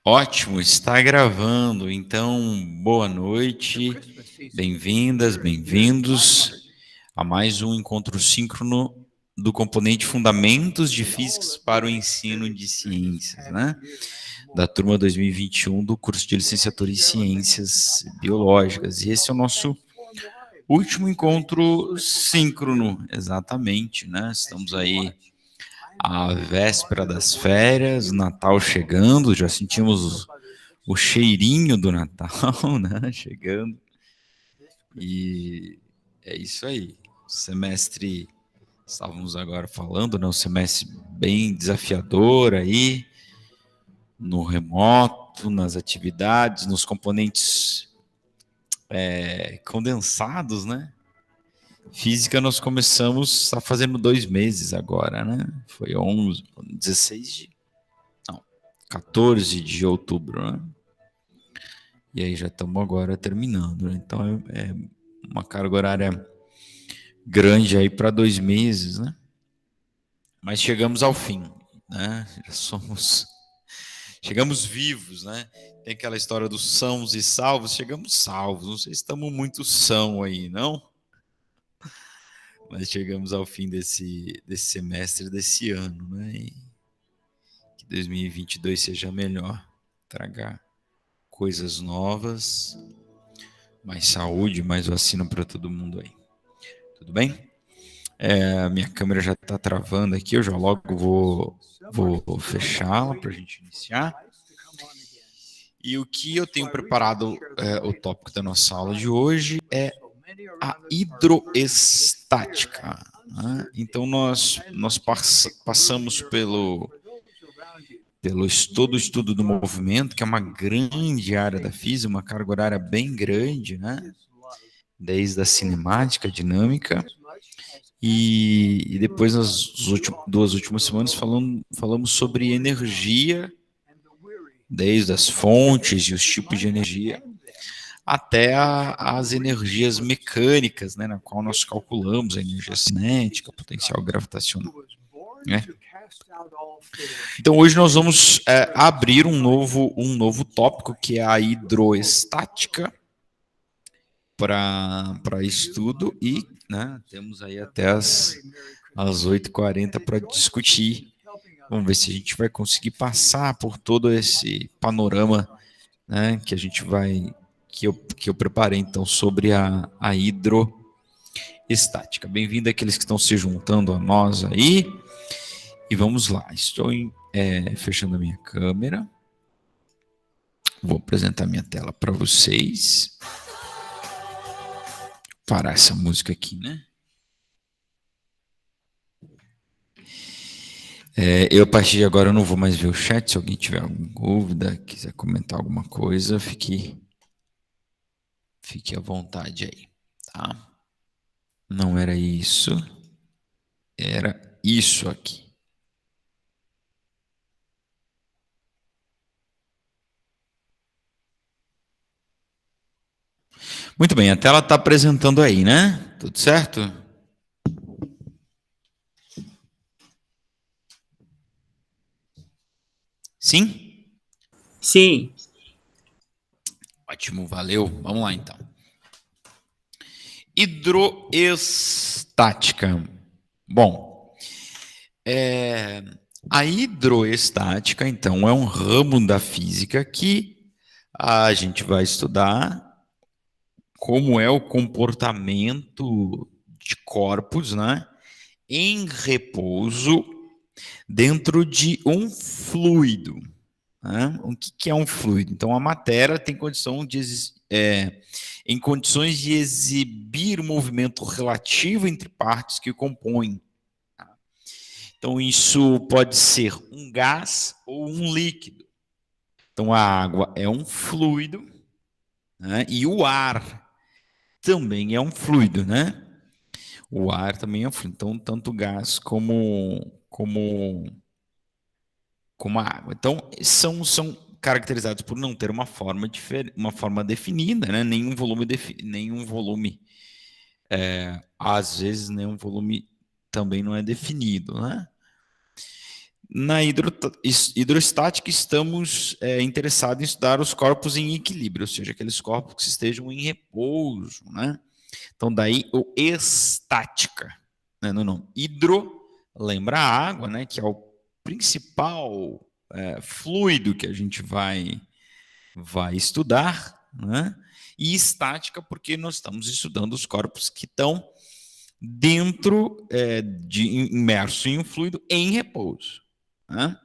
Ótimo, está gravando. Então, boa noite, bem-vindas, bem-vindos a mais um encontro síncrono do componente Fundamentos de Físicas para o Ensino de Ciências, né? Da turma 2021 do curso de Licenciatura em Ciências Biológicas. E esse é o nosso último encontro síncrono, exatamente, né? Estamos aí à véspera das férias, Natal chegando, já sentimos o cheirinho do Natal, né? Chegando. E é isso aí. Semestre, estávamos agora falando, né? Um semestre bem desafiador aí, no remoto, nas atividades, nos componentes condensados, né? Física nós começamos a fazendo 2 meses agora, né? Foi 11, 16 de... Não, 14 de outubro, né? E aí já estamos agora terminando, né? Então é uma carga horária grande aí para 2 meses, né? Mas chegamos ao fim, né? Chegamos vivos, né? Tem aquela história dos sãos e salvos, chegamos salvos. Não sei se estamos muito são aí, não? Mas chegamos ao fim desse semestre, desse ano, né? E que 2022 seja melhor, traga coisas novas, mais saúde, mais vacina para todo mundo aí. Tudo bem? A minha câmera já está travando aqui, eu já logo vou fechá-la para a gente iniciar. E o que eu tenho preparado, o tópico da nossa aula de hoje é a hidroestática. Né? Então, nós passamos pelo estudo do movimento, que é uma grande área da física, uma carga horária bem grande, né? Desde a cinemática, a dinâmica. E depois, nas duas últimas semanas, falamos sobre energia, desde as fontes e os tipos de energia, até as energias mecânicas, né, na qual nós calculamos a energia cinética, potencial gravitacional. Né? Então, hoje nós vamos abrir um novo tópico, que é a hidroestática, para estudo, e né, temos aí até as 8h40 para discutir. Vamos ver se a gente vai conseguir passar por todo esse panorama, né, que a gente vai, que eu preparei então sobre a hidroestática. Bem-vindo àqueles que estão se juntando a nós aí. E vamos lá. Estou fechando a minha câmera. Vou apresentar minha tela para vocês. Parar essa música aqui, né? Eu, a partir de agora, eu não vou mais ver o chat. Se alguém tiver alguma dúvida, quiser comentar alguma coisa, fique à vontade aí, tá? Não era isso. Era isso aqui. Muito bem, a tela está apresentando aí, né? Tudo certo? Sim? Sim. Ótimo, valeu. Vamos lá então. Hidroestática. Bom, a hidroestática, então, é um ramo da física que a gente vai estudar como é o comportamento de corpos, né, em repouso dentro de um fluido. Né? O que é um fluido? Então, a matéria tem condição de em condições de exibir o movimento relativo entre partes que o compõem. Então, isso pode ser um gás ou um líquido. Então, a água é um fluido, né? E o ar também é um fluido, né? O ar também é um fluido. Então, tanto o gás como a água. Então, são caracterizados por não ter uma forma definida, né? Nenhum volume, às vezes, nenhum volume também não é definido, né? Na hidrostática, estamos interessados em estudar os corpos em equilíbrio, ou seja, aqueles corpos que estejam em repouso, né? Então, daí o estática, né, no nome. Hidro, lembra a água, né, que é o principal fluido que a gente vai estudar, né? E estática, porque nós estamos estudando os corpos que estão dentro, imerso em um fluido em repouso, né?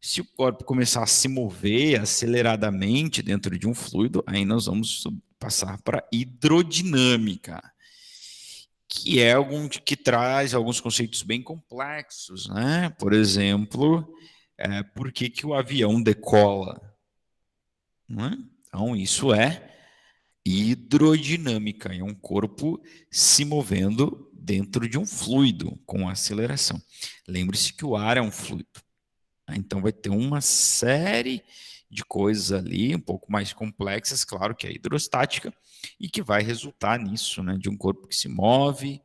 Se o corpo começar a se mover aceleradamente dentro de um fluido, aí nós vamos passar para hidrodinâmica, que é que traz alguns conceitos bem complexos, né? Por exemplo, por que o avião decola? Né? Então, isso é hidrodinâmica, é um corpo se movendo dentro de um fluido com aceleração. Lembre-se que o ar é um fluido. Então vai ter uma série de coisas ali, um pouco mais complexas, claro que é hidrostática, e que vai resultar nisso, né, de um corpo que se move,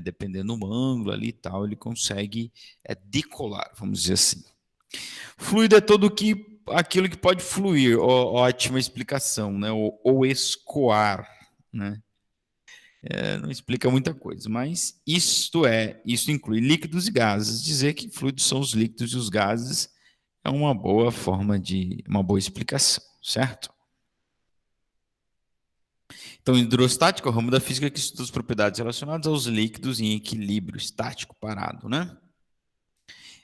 dependendo do ângulo ali e tal, ele consegue decolar, vamos dizer assim. Fluido é aquilo que pode fluir, ótima explicação, né, ou escoar, né. Não explica muita coisa, mas isso inclui líquidos e gases. Dizer que fluidos são os líquidos e os gases é uma boa uma boa explicação, certo? Então, hidrostático é o ramo da física que estuda as propriedades relacionadas aos líquidos em equilíbrio estático parado, né?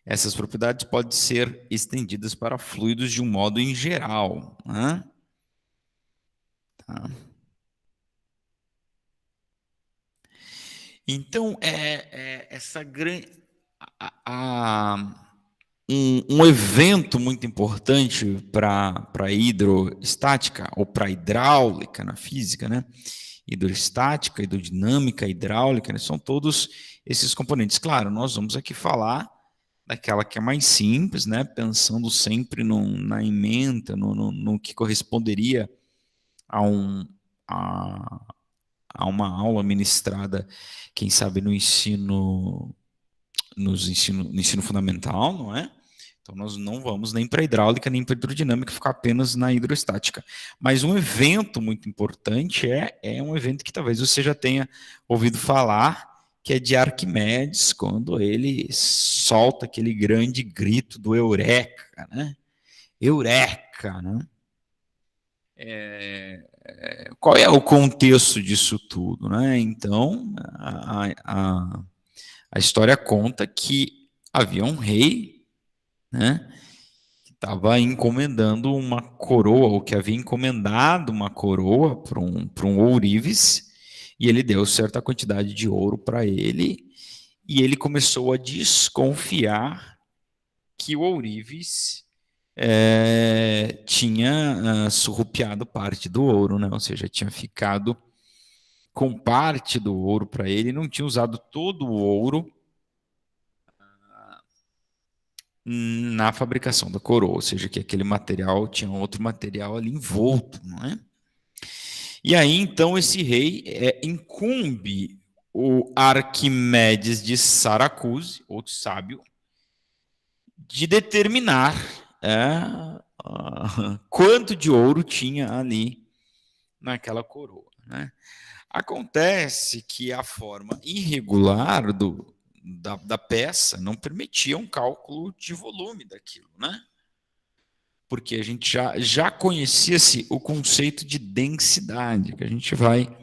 Essas propriedades podem ser estendidas para fluidos de um modo em geral, né? Tá. Então, essa grande um evento muito importante para a hidrostática ou para a hidráulica na física, né? Hidrostática, hidrodinâmica, hidráulica, né? São todos esses componentes. Claro, nós vamos aqui falar daquela que é mais simples, né? Pensando sempre na ementa, no que corresponderia a, a uma aula ministrada, quem sabe no no ensino fundamental, não é? Então, nós não vamos nem para a hidráulica, nem para a hidrodinâmica, ficar apenas na hidrostática. Mas um evento muito importante é um evento que talvez você já tenha ouvido falar, que é de Arquimedes, quando ele solta aquele grande grito do Eureka, né? Eureka, né? Qual é o contexto disso tudo, né? Então, a história conta que havia um rei, né? Estava encomendando uma coroa, ou que havia encomendado uma coroa para um ourives, e ele deu certa quantidade de ouro para ele, e ele começou a desconfiar que o ourives tinha surrupiado parte do ouro, né? Ou seja, tinha ficado com parte do ouro para ele, não tinha usado todo o ouro na fabricação da coroa, ou seja, que aquele material tinha outro material ali envolto, não é? E aí, então, esse rei incumbe o Arquimedes de Saracuze, outro sábio, de determinar quanto de ouro tinha ali naquela coroa, né? Acontece que a forma irregular da peça não permitia um cálculo de volume daquilo, né? Porque a gente já conhecia-se o conceito de densidade, que a gente vai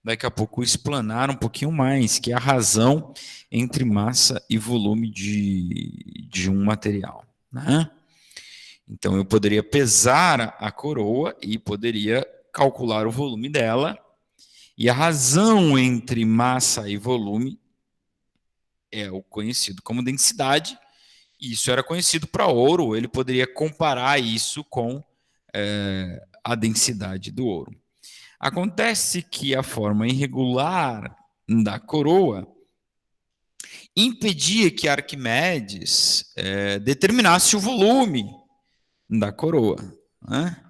daqui a pouco explanar um pouquinho mais, que é a razão entre massa e volume de um material, né? Então eu poderia pesar a coroa e poderia calcular o volume dela, e a razão entre massa e volume é o conhecido como densidade. Isso era conhecido para ouro, ele poderia comparar isso com a densidade do ouro. Acontece que a forma irregular da coroa impedia que Arquimedes determinasse o volume da coroa, né?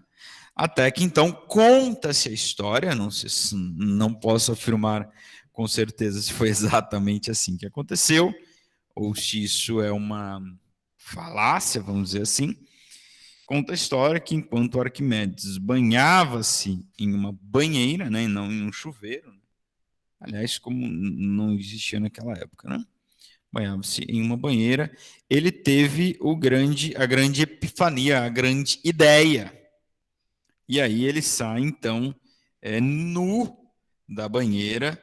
Até que então conta-se a história, não posso afirmar com certeza se foi exatamente assim que aconteceu, ou se isso é uma falácia, vamos dizer assim, conta a história que enquanto Arquimedes banhava-se em uma banheira, né, e não em um chuveiro, aliás, como não existia naquela época, né? Banhava-se em uma banheira, ele teve a grande epifania, a grande ideia. E aí ele sai, então, nu da banheira,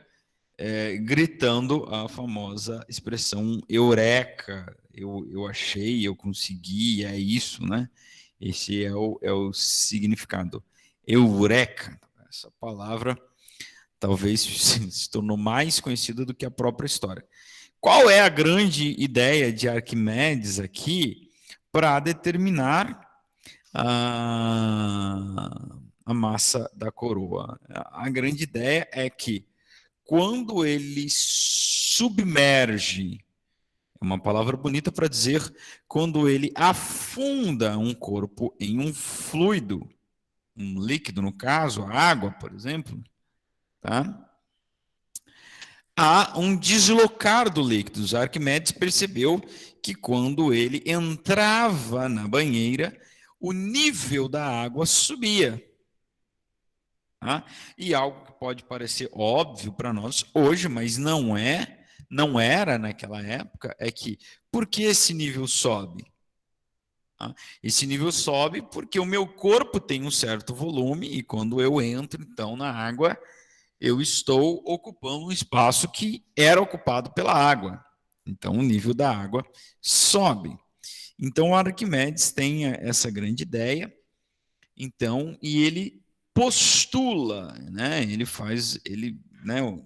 gritando a famosa expressão eureka, eu achei, eu consegui, é isso, né? Esse é o significado. Eureka, essa palavra talvez se tornou mais conhecida do que a própria história. Qual é a grande ideia de Arquimedes aqui para determinar a massa da coroa? A grande ideia é que quando ele submerge, é uma palavra bonita para dizer, quando ele afunda um corpo em um fluido, um líquido, no caso, a água, por exemplo, tá? Há um deslocar do líquido. Arquimedes percebeu que quando ele entrava na banheira, o nível da água subia. Tá? E algo que pode parecer óbvio para nós hoje, mas não era naquela época, é que por que esse nível sobe? Tá? Esse nível sobe porque o meu corpo tem um certo volume e quando eu entro então na água, eu estou ocupando um espaço que era ocupado pela água. Então, o nível da água sobe. Então, o Arquimedes tem essa grande ideia, então, e ele postula, né? Ele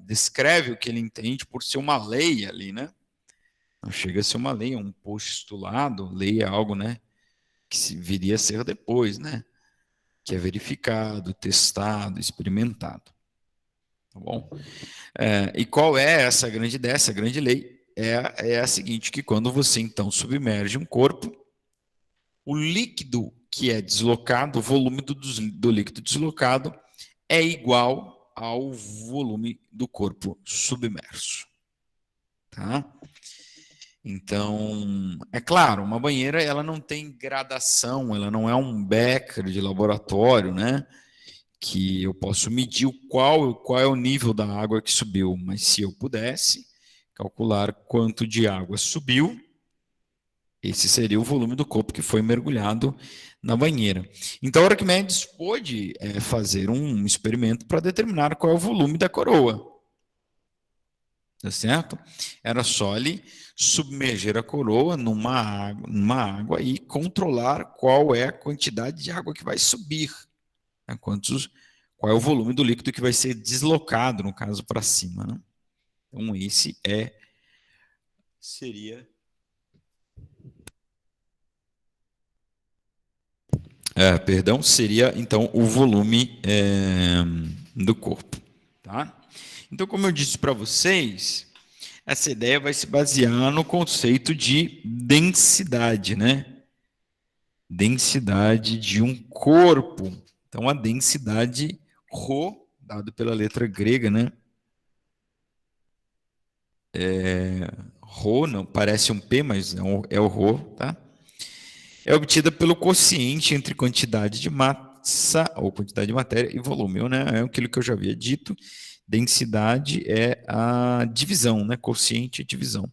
descreve o que ele entende por ser uma lei ali, né? Não chega a ser uma lei, é um postulado, lei é algo, né? Que viria a ser depois, né? Que é verificado, testado, experimentado. Tá bom? E qual é essa grande ideia, essa grande lei? É a seguinte, que quando você então submerge um corpo, o líquido que é deslocado, o volume do líquido deslocado é igual ao volume do corpo submerso. Tá? Então, é claro, uma banheira ela não tem gradação, ela não é um becker de laboratório, né? Que eu posso medir qual é o nível da água que subiu, mas se eu pudesse calcular quanto de água subiu, esse seria o volume do corpo que foi mergulhado na banheira. Então, Arquimedes pôde fazer um experimento para determinar qual é o volume da coroa. Tá certo? Era só ele submerger a coroa numa água e controlar qual é a quantidade de água que vai subir. Né? Qual é o volume do líquido que vai ser deslocado, no caso, para cima. Né? Então, esse seria... perdão, seria, então, o volume do corpo. Tá? Então, como eu disse para vocês, essa ideia vai se basear no conceito de densidade, né? Densidade de um corpo. Então, a densidade ρ, dado pela letra grega, né? Rho, não parece um P, mas é o Rho, tá? É obtida pelo quociente entre quantidade de massa, ou quantidade de matéria, e volume, né? É aquilo que eu já havia dito. Densidade é a divisão, né? Quociente é divisão.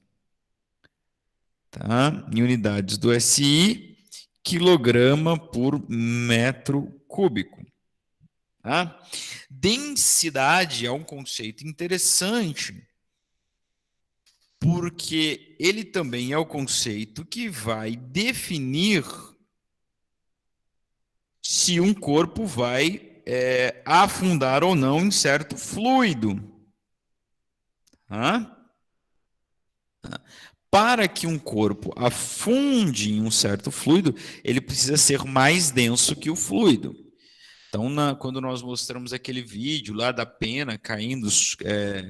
Tá? Em unidades do SI, quilograma por metro cúbico. Tá? Densidade é um conceito interessante, porque ele também é o conceito que vai definir se um corpo vai afundar ou não em certo fluido. Tá? Para que um corpo afunde em um certo fluido, ele precisa ser mais denso que o fluido. Então, quando nós mostramos aquele vídeo lá da pena caindo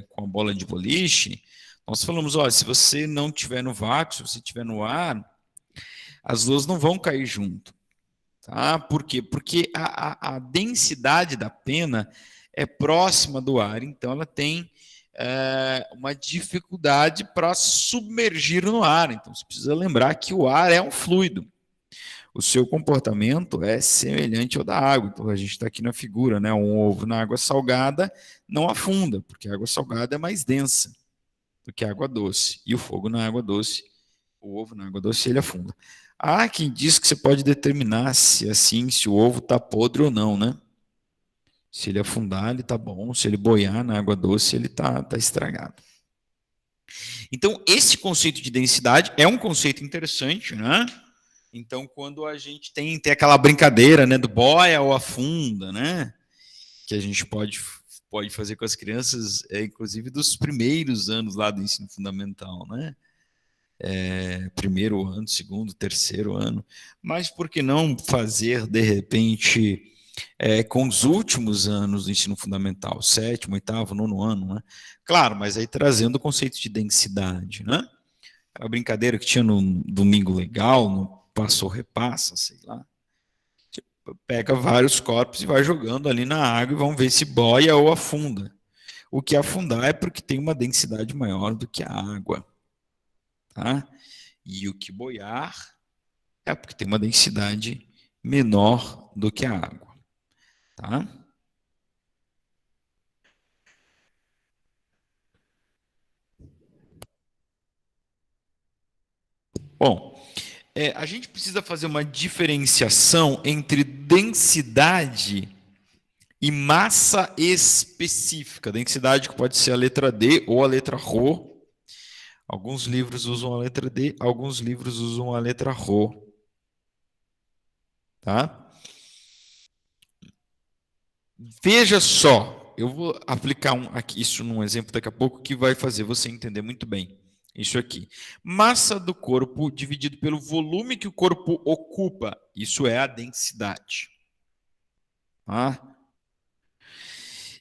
com a bola de boliche, nós falamos, olha, se você não estiver no vácuo, se você estiver no ar, as duas não vão cair junto. Tá? Por quê? Porque a densidade da pena é próxima do ar, então ela tem uma dificuldade para submergir no ar. Então, você precisa lembrar que o ar é um fluido. O seu comportamento é semelhante ao da água. Então, a gente está aqui na figura, né? Um ovo na água salgada não afunda, porque a água salgada é mais densa do que a água doce. E o fogo na água doce, o ovo na água doce, ele afunda. Há quem diz que você pode determinar se o ovo está podre ou não, né? Se ele afundar, ele está bom. Se ele boiar na água doce, ele está estragado. Então, esse conceito de densidade é um conceito interessante, né? Então, quando a gente tem aquela brincadeira, né, do boia ou afunda, né? Que a gente pode fazer com as crianças, inclusive dos primeiros anos lá do ensino fundamental, né? Primeiro ano, segundo, terceiro ano. Mas por que não fazer, de repente, com os últimos anos do ensino fundamental, sétimo, oitavo, nono ano, né? Claro, mas aí trazendo o conceito de densidade, né? A brincadeira que tinha no Domingo Legal, no Passou Repassa, sei lá. Pega vários corpos e vai jogando ali na água e vamos ver se boia ou afunda. O que afundar é porque tem uma densidade maior do que a água. Tá? E o que boiar é porque tem uma densidade menor do que a água. Tá? Bom, a gente precisa fazer uma diferenciação entre densidade e massa específica. Densidade que pode ser a letra D ou a letra Rho. Alguns livros usam a letra D, alguns livros usam a letra Rho. Tá? Veja só, eu vou aplicar isso num exemplo daqui a pouco que vai fazer você entender muito bem. Isso aqui. Massa do corpo dividido pelo volume que o corpo ocupa. Isso é a densidade. Tá?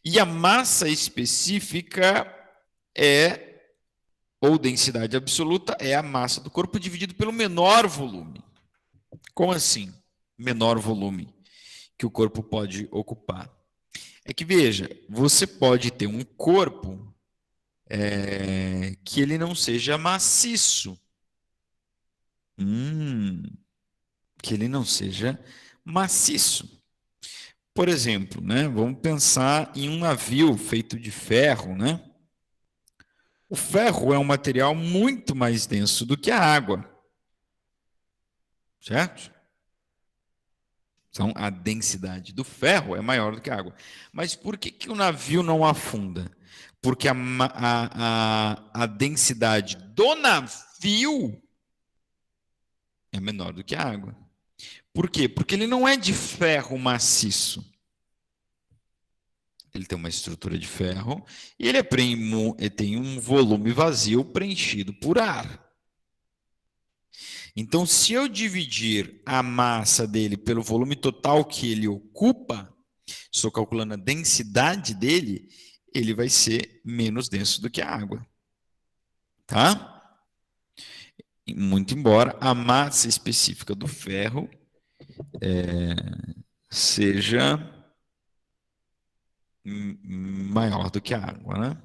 E a massa específica ou densidade absoluta, é a massa do corpo dividido pelo menor volume. Como assim? Menor volume que o corpo pode ocupar. É que, veja, você pode ter um corpo que ele não seja maciço. Que ele não seja maciço. Por exemplo, né, vamos pensar em um navio feito de ferro, né? O ferro é um material muito mais denso do que a água. Certo? Então, a densidade do ferro é maior do que a água. Mas por que o navio não afunda? Porque a densidade do navio é menor do que a água. Por quê? Porque ele não é de ferro maciço. Ele tem uma estrutura de ferro e ele tem um volume vazio preenchido por ar. Então, se eu dividir a massa dele pelo volume total que ele ocupa, estou calculando a densidade dele, ele vai ser menos denso do que a água. Tá? Muito embora a massa específica do ferro seja maior do que a água, né?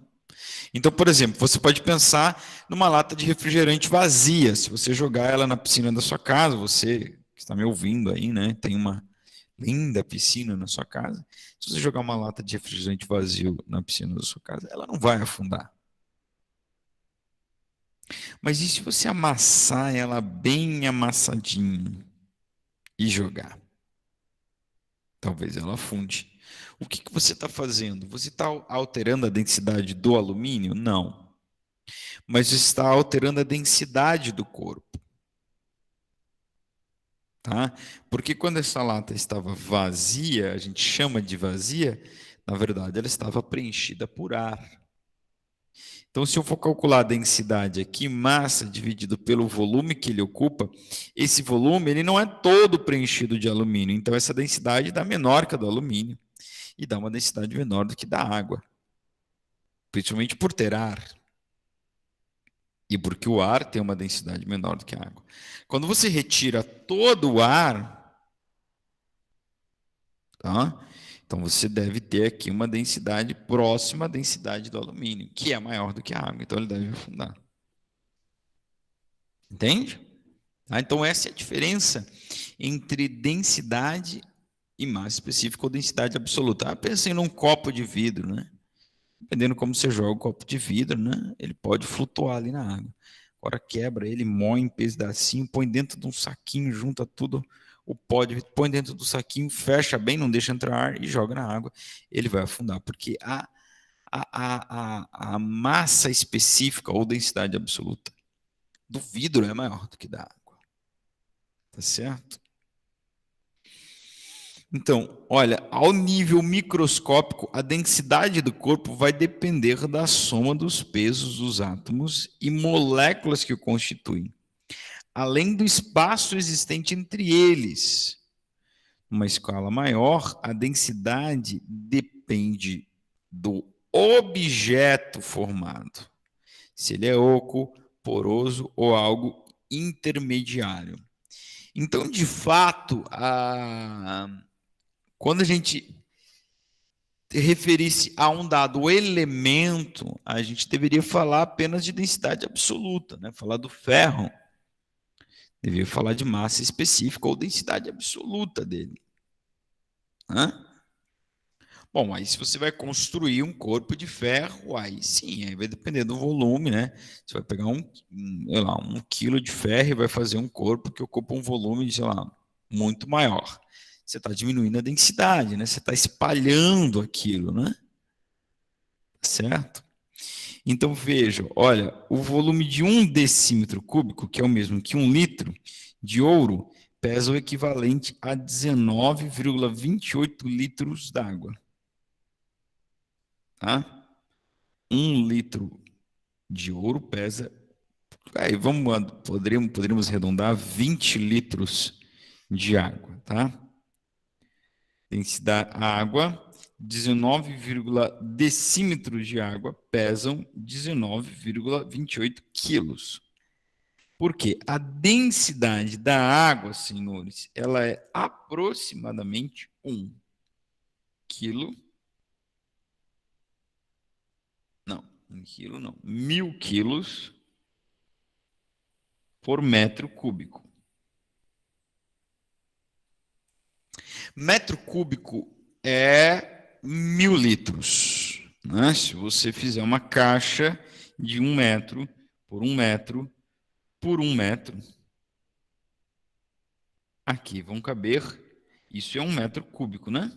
Então, por exemplo, você pode pensar numa lata de refrigerante vazia. Se você jogar ela na piscina da sua casa, você que está me ouvindo aí, né? Tem uma linda piscina na sua casa. Se você jogar uma lata de refrigerante vazio na piscina da sua casa, ela não vai afundar. Mas e se você amassar ela bem amassadinha e jogar? Talvez ela afunde. O que você está fazendo? Você está alterando a densidade do alumínio? Não. Mas você está alterando a densidade do corpo. Tá? Porque quando essa lata estava vazia, a gente chama de vazia, na verdade ela estava preenchida por ar. Então, se eu for calcular a densidade aqui, massa dividido pelo volume que ele ocupa, esse volume ele não é todo preenchido de alumínio. Então, essa densidade dá menor que a do alumínio e dá uma densidade menor do que da água, principalmente por ter ar. E porque o ar tem uma densidade menor do que a água. Quando você retira todo o ar, tá? Então, você deve ter aqui uma densidade próxima à densidade do alumínio, que é maior do que a água, então ele deve afundar. Entende? Então, essa é a diferença entre densidade e massa específica ou densidade absoluta. Pensem num copo de vidro, né? Dependendo como você joga o copo de vidro, né? Ele pode flutuar ali na água. Agora quebra ele, moe em pedacinho, põe dentro de um saquinho, junta tudo, o pó de vidro, põe dentro do saquinho, fecha bem, não deixa entrar ar e joga na água. Ele vai afundar, porque a massa específica ou densidade absoluta do vidro é maior do que da água. Tá certo? Então, olha, ao nível microscópico, a densidade do corpo vai depender da soma dos pesos dos átomos e moléculas que o constituem, além do espaço existente entre eles. Numa escala maior, a densidade depende do objeto formado, se ele é oco, poroso ou algo intermediário. Então, de fato, quando a gente referisse a um dado elemento, a gente deveria falar apenas de densidade absoluta, né? Falar do ferro. Deveria falar de massa específica ou densidade absoluta dele. Hã? Bom, aí se você vai construir um corpo de ferro, aí sim, aí vai depender do volume, né? Você vai pegar sei lá, 1 quilo de ferro e vai fazer um corpo que ocupa um volume, sei lá, muito maior. Você está diminuindo a densidade, né? Você está espalhando aquilo, né? Certo? Então veja, olha, o volume de 1 decímetro cúbico, que é o mesmo que 1 litro de ouro, pesa o equivalente a 19,28 litros d'água. Tá? 1 litro de ouro pesa, aí poderíamos arredondar 20 litros de água, tá? Densidade água, 19, decímetros de água pesam 19,28 quilos. Por quê? A densidade da água, senhores, ela é aproximadamente 1 quilo. Não, 1 quilo não. 1000 quilos por metro cúbico. Metro cúbico é 1000 litros. Né? Se você fizer uma caixa de 1 metro por 1 metro por 1 metro, aqui vão caber, isso é 1 metro cúbico, né?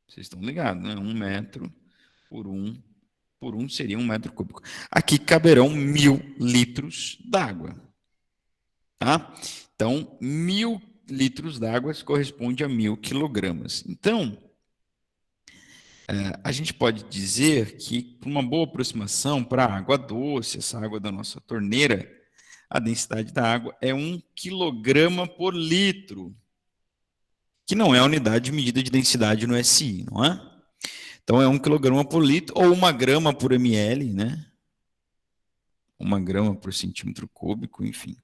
Vocês estão ligados, né? 1 metro por 1 seria 1 metro cúbico. Aqui caberão 1000 litros d'água. Tá? Então, 1000 litros d'água corresponde a 1000 quilogramas. Então, a gente pode dizer que, por uma boa aproximação para a água doce, essa água da nossa torneira, a densidade da água é 1 quilograma por litro, que não é a unidade de medida de densidade no SI, não é? Então, é 1 quilograma por litro ou 1 grama por ml, né? 1 grama por centímetro cúbico, enfim.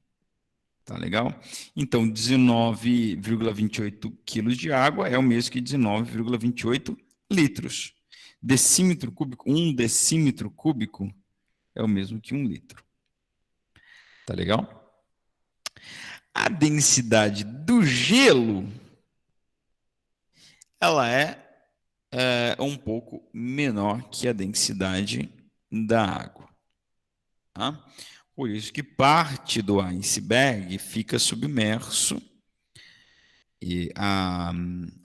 Tá legal? Então, 19,28 quilos de água é o mesmo que 19,28 litros. Decímetro cúbico, 1 decímetro cúbico é o mesmo que 1 litro. Tá legal? A densidade do gelo, ela é um pouco menor que a densidade da água. Tá? Por isso que parte do iceberg fica submerso, e a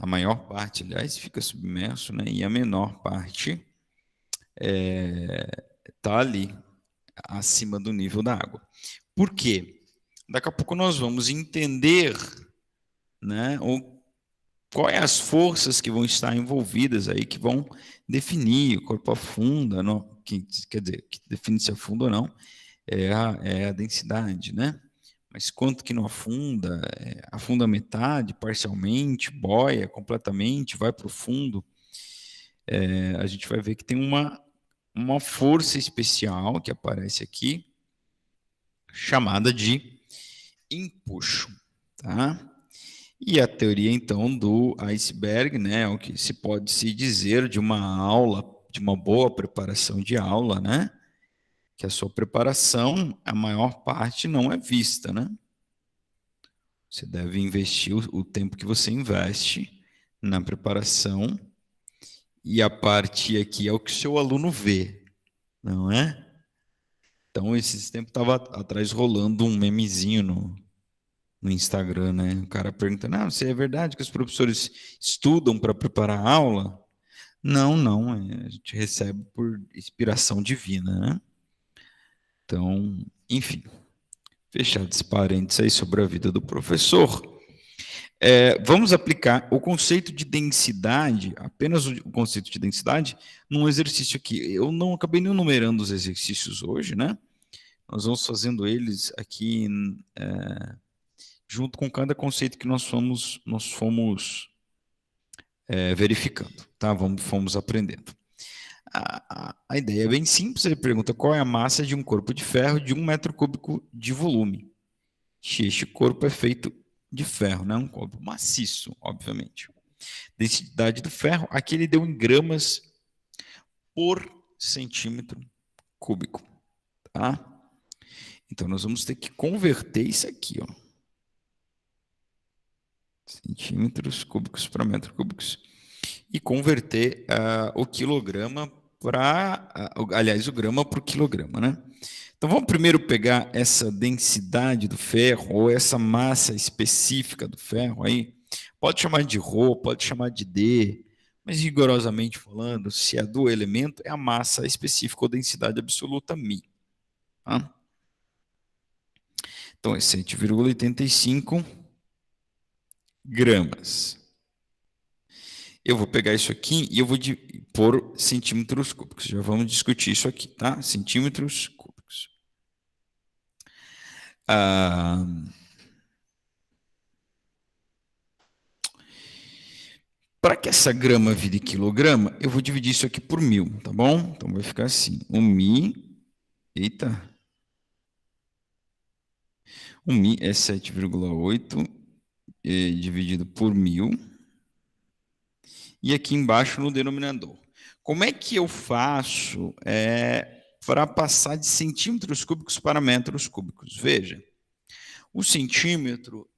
maior parte, aliás, fica submerso, né? E a menor parte está ali, acima do nível da água. Por quê? Daqui a pouco nós vamos entender, né, quais as forças que vão estar envolvidas aí, que vão definir o corpo afunda, não, quer dizer, que define se afunda ou não, é a densidade, né? Mas quanto que não afunda? Afunda metade, parcialmente, boia completamente, vai para o fundo. A gente vai ver que tem uma força especial que aparece aqui, chamada de empuxo. Tá? E a teoria, então, do iceberg, né, é o que se pode se dizer de uma aula, de uma boa preparação de aula, né, que a sua preparação, a maior parte não é vista, né? Você deve investir o tempo que você investe na preparação e a parte aqui é o que o seu aluno vê, não é? Então, esses tempos estava atrás rolando um memezinho no Instagram, né? O cara perguntando: "Ah, se é verdade que os professores estudam para preparar a aula?" Não, não, a gente recebe por inspiração divina, né? Então, enfim, fechado esse parênteses aí sobre a vida do professor. Vamos aplicar o conceito de densidade, apenas o conceito de densidade, num exercício aqui. Eu não acabei nem numerando os exercícios hoje, né? Nós vamos fazendo eles aqui junto com cada conceito que nós fomos verificando, tá? Fomos aprendendo. A ideia é bem simples. Ele pergunta qual é a massa de um corpo de ferro de 1 m³ de volume. Este corpo é feito de ferro, né? Um corpo maciço, obviamente. Densidade do ferro, aqui ele deu em gramas por centímetro cúbico, tá? Então nós vamos ter que converter isso aqui, ó. Centímetros cúbicos para metros cúbicos e converter o quilograma para, aliás, o grama para o quilograma, né? Então vamos primeiro pegar essa densidade do ferro ou essa massa específica do ferro aí. Pode chamar de Rho, pode chamar de D, mas rigorosamente falando, se é do elemento, é a massa específica ou densidade absoluta μ. Tá? Então é 7,85 gramas. Eu vou pegar isso aqui e eu vou pôr centímetros cúbicos. Já vamos discutir isso aqui, tá? Centímetros cúbicos. Para que essa grama vire quilograma, eu vou dividir isso aqui por 1000, tá bom? Então vai ficar assim, 1.000, eita, 1.000 é 7,8 dividido por 1000, e aqui embaixo no denominador. Como é que eu faço para passar de centímetros cúbicos para metros cúbicos? Veja, o centímetro,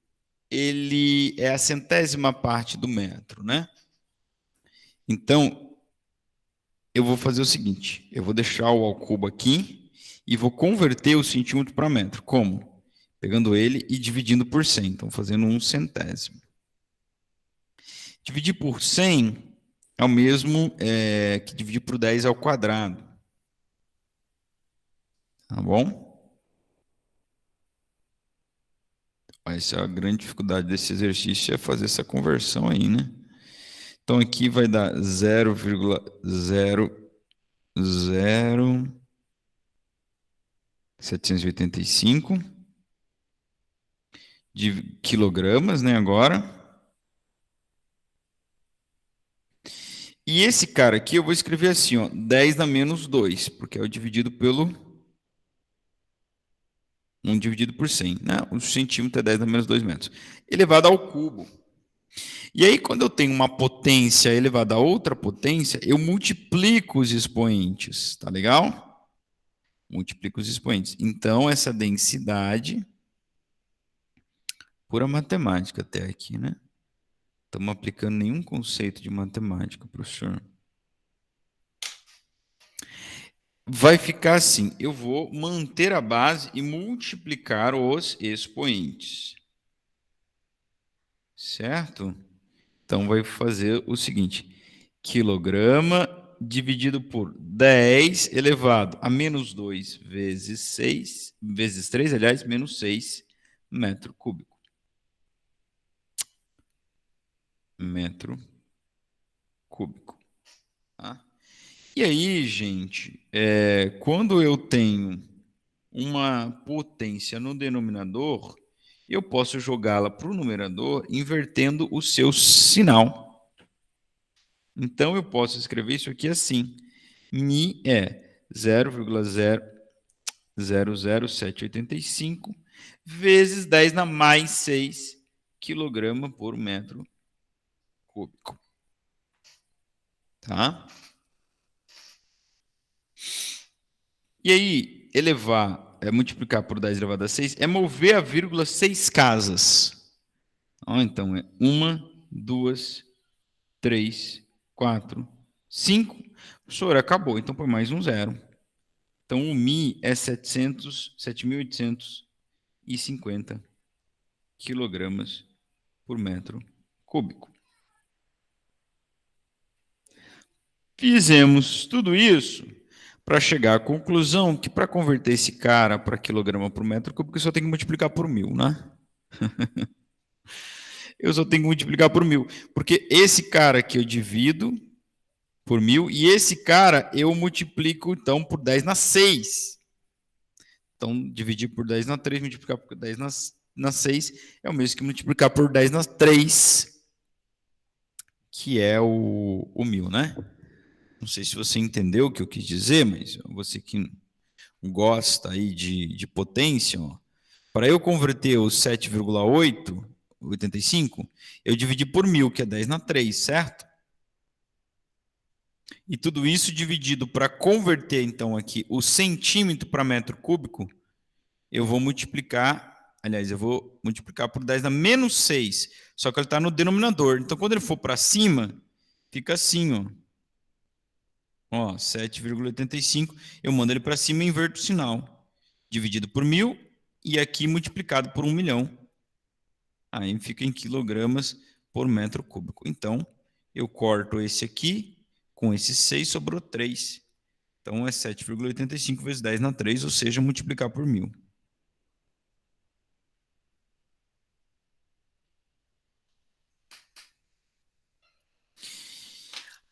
ele é a centésima parte do metro, né? Então, eu vou fazer o seguinte, eu vou deixar o ao cubo aqui e vou converter o centímetro para metro. Como? Pegando ele e dividindo por 100, então fazendo 1/100. Dividir por 100 é o mesmo que dividir por 10 ao quadrado. Tá bom? Essa é a grande dificuldade desse exercício, é fazer essa conversão aí, né? Então aqui vai dar 0,00785 de quilogramas, né, agora. E esse cara aqui eu vou escrever assim, ó, 10 na menos 2, porque é o dividido pelo 1 dividido por 100, né? O centímetro é 10 na menos 2 metros, elevado ao cubo. E aí, quando eu tenho uma potência elevada a outra potência, eu multiplico os expoentes, tá legal? Multiplico os expoentes. Então, essa densidade, pura matemática até aqui, né? Estamos aplicando nenhum conceito de matemática, professor. Vai ficar assim, eu vou manter a base e multiplicar os expoentes. Certo? Então, vai fazer o seguinte, quilograma dividido por 10 elevado a menos 2 vezes 6, vezes 3, aliás, menos 6 metro cúbico. Metro cúbico. Tá? E aí, gente, quando eu tenho uma potência no denominador, eu posso jogá-la para o numerador invertendo o seu sinal. Então, eu posso escrever isso aqui assim. Mi é 0,00785 vezes 10 na mais 6 quilograma por metro cúbico. Tá? E aí, multiplicar por 10 elevado a 6 é mover a vírgula 6 casas. Então, é 1, 2, 3, 4, 5. Professor, acabou. Então, põe mais um zero. Então, o Mi é 7.850 quilogramas por metro cúbico. Fizemos tudo isso para chegar à conclusão que para converter esse cara para quilograma por metro cúbico, eu só tenho que multiplicar por 1.000, né? Eu só tenho que multiplicar por 1.000, porque esse cara aqui eu divido por 1.000 e esse cara eu multiplico, então, por 10 na 6. Então, dividir por 10 na 3, multiplicar por 10 na 6 é o mesmo que multiplicar por 10 na 3, que é o 1.000, né? Não sei se você entendeu o que eu quis dizer, mas você que gosta aí de potência, para eu converter o 7,885, eu dividi por 1.000, que é 10 na 3, certo? E tudo isso dividido para converter, então, aqui o centímetro para metro cúbico, eu vou multiplicar por 10 na menos 6, só que ele está no denominador. Então, quando ele for para cima, fica assim, ó, 7,85, eu mando ele para cima e inverto o sinal, dividido por 1.000 e aqui multiplicado por 1.000.000. Aí fica em quilogramas por metro cúbico. Então, eu corto esse aqui, com esse 6 sobrou 3. Então, é 7,85 vezes 10 na 3, ou seja, multiplicar por 1.000.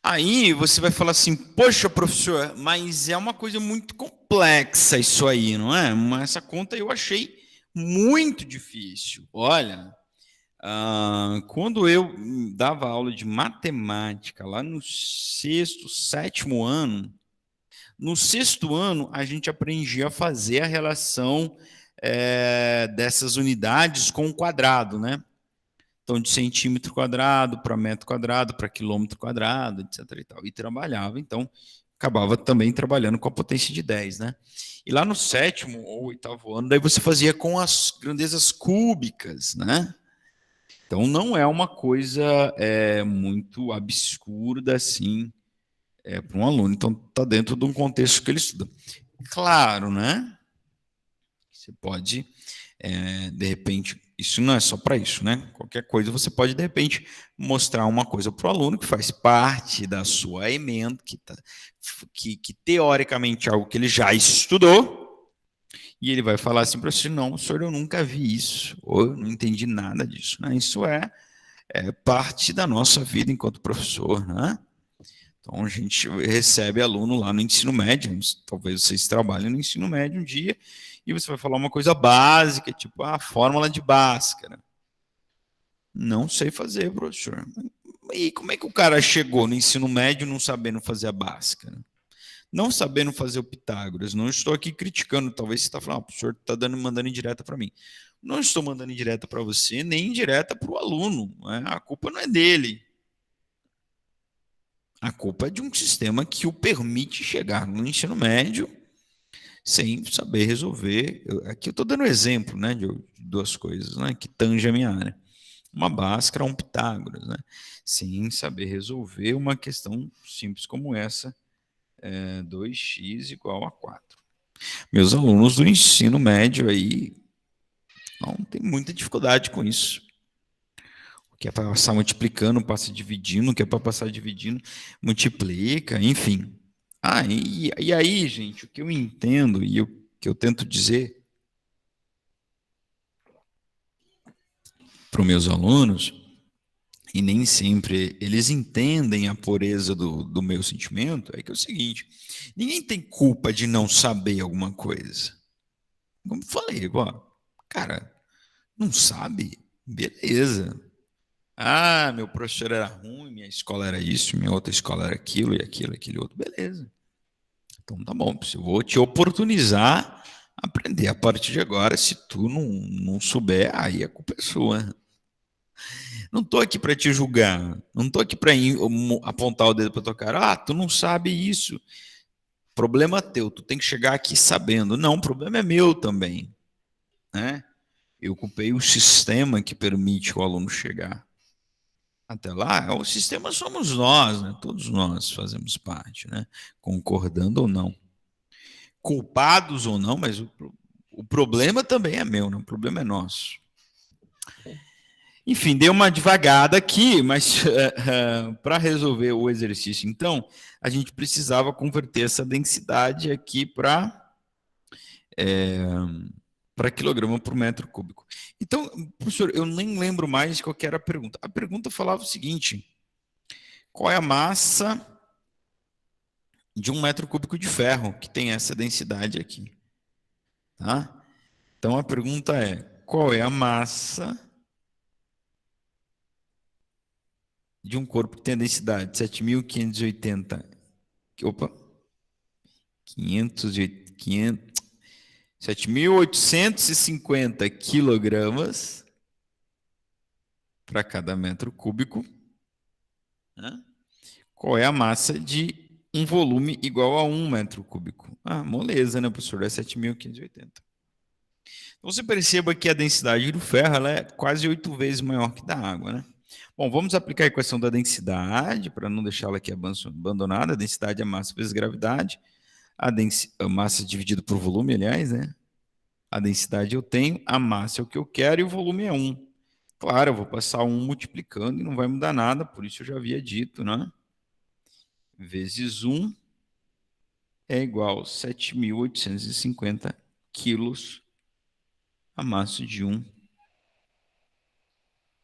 Aí você vai falar assim, poxa, professor, mas é uma coisa muito complexa isso aí, não é? Mas essa conta eu achei muito difícil. Olha, quando eu dava aula de matemática lá no sexto, sétimo ano, no sexto ano a gente aprendia a fazer a relação dessas unidades com o quadrado, né? Então, de centímetro quadrado para metro quadrado, para quilômetro quadrado, etc. E tal. E trabalhava, então, acabava também trabalhando com a potência de 10, né? E lá no sétimo ou oitavo ano, daí você fazia com as grandezas cúbicas, né? Então, não é uma coisa muito absurda assim para um aluno. Então, está dentro de um contexto que ele estuda. Claro, né? Você pode, de repente, isso não é só para isso, né? Qualquer coisa você pode, de repente, mostrar uma coisa para o aluno que faz parte da sua ementa, que teoricamente é algo que ele já estudou, e ele vai falar assim para você, não, senhor, eu nunca vi isso, ou eu não entendi nada disso. Né? Isso é parte da nossa vida enquanto professor, né? Então, a gente recebe aluno lá no ensino médio, talvez vocês trabalhem no ensino médio um dia, e você vai falar uma coisa básica, tipo a fórmula de Bhaskara. Não sei fazer, professor. E como é que o cara chegou no ensino médio não sabendo fazer a Bhaskara? Não sabendo fazer o Pitágoras? Não estou aqui criticando, talvez você está falando, o professor está mandando indireta para mim. Não estou mandando indireta para você, nem indireta para o aluno. Né? A culpa não é dele. A culpa é de um sistema que o permite chegar no ensino médio sem saber resolver. Aqui eu estou dando exemplo, né, de duas coisas, né, que tangem a minha área. Uma Bhaskara, um Pitágoras, né, sem saber resolver uma questão simples como essa, 2x igual a 4. Meus alunos do ensino médio aí não tem muita dificuldade com isso. O que é para passar multiplicando, passa dividindo, o que é para passar dividindo, multiplica, enfim. E aí, gente, o que eu entendo e o que eu tento dizer para os meus alunos, e nem sempre eles entendem a pureza do meu sentimento, é que é o seguinte, ninguém tem culpa de não saber alguma coisa. Como falei, cara, não sabe? Beleza. Meu professor era ruim, minha escola era isso, minha outra escola era aquilo, e aquilo, aquele outro. Beleza. Então tá bom, eu vou te oportunizar a aprender a partir de agora. Se tu não souber, aí a culpa é sua. Não estou aqui para te julgar. Não estou aqui para apontar o dedo para tua cara. Ah, tu não sabe isso. Problema teu. Tu tem que chegar aqui sabendo. Não, o problema é meu também, né? Eu ocupei o sistema que permite o aluno chegar até lá. O sistema somos nós, né? Todos nós fazemos parte, né? Concordando ou não, culpados ou não, mas o problema também é meu, né? O problema é nosso. Enfim, dei uma devagada aqui, mas para resolver o exercício, então, a gente precisava converter essa densidade aqui para quilograma por metro cúbico. Então, professor, eu nem lembro mais qual que era a pergunta. A pergunta falava o seguinte: qual é a massa de 1 metro cúbico de ferro que tem essa densidade aqui? Tá? Então, a pergunta é: qual é a massa de um corpo que tem a densidade 7.580, opa, 7.850 quilogramas para cada metro cúbico, né? Qual é a massa de um volume igual a 1 metro cúbico? Ah, moleza, né, professor? É 7.580. Então, você perceba que a densidade do ferro ela é quase 8 vezes maior que da água, né? Bom, vamos aplicar a equação da densidade para não deixá-la aqui abandonada. A densidade é massa vezes gravidade. A massa dividida por volume, aliás, né? A densidade eu tenho, a massa é o que eu quero e o volume é 1. Claro, eu vou passar 1 multiplicando e não vai mudar nada, por isso eu já havia dito, né? Vezes 1 é igual a 7.850 quilos, a massa de 1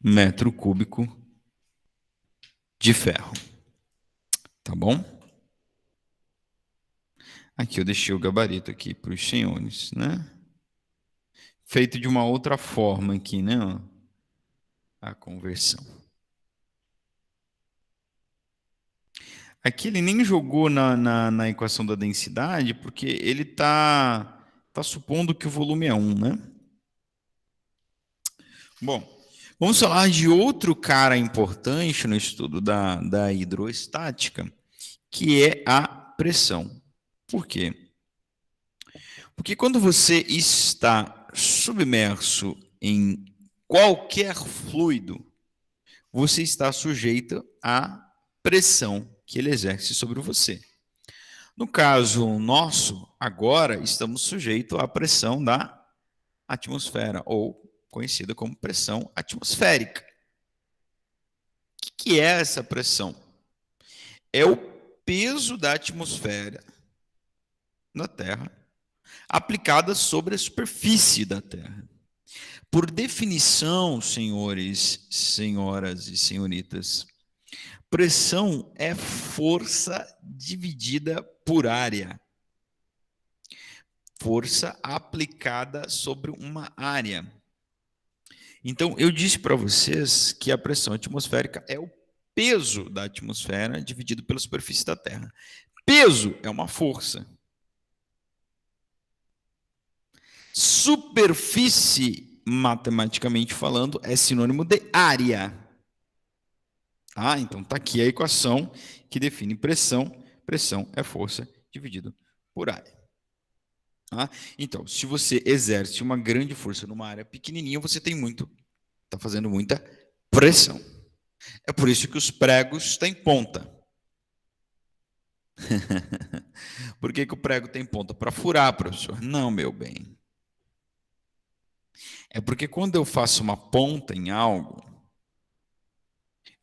metro cúbico de ferro. Tá bom? Aqui eu deixei o gabarito aqui para os senhores, né? Feito de uma outra forma aqui, né? A conversão. Aqui ele nem jogou na equação da densidade, porque ele tá supondo que o volume é 1, né? Bom, vamos falar de outro cara importante no estudo da hidroestática, que é a pressão. Por quê? Porque quando você está submerso em qualquer fluido, você está sujeito à pressão que ele exerce sobre você. No caso nosso, agora estamos sujeitos à pressão da atmosfera, ou conhecida como pressão atmosférica. O que é essa pressão? É o peso da atmosfera na Terra aplicada sobre a superfície da Terra. Por definição, senhores, senhoras e senhoritas, pressão é força dividida por área. Força aplicada sobre uma área. Então, eu disse para vocês que a pressão atmosférica é o peso da atmosfera dividido pela superfície da Terra. Peso é uma força. Superfície, matematicamente falando, é sinônimo de área. Ah, então está aqui a equação que define pressão. Pressão é força dividido por área. Ah, então, se você exerce uma grande força numa área pequenininha, você está fazendo muita pressão. É por isso que os pregos têm ponta. Por que o prego tem ponta? Para furar, professor? Não, meu bem. É porque quando eu faço uma ponta em algo,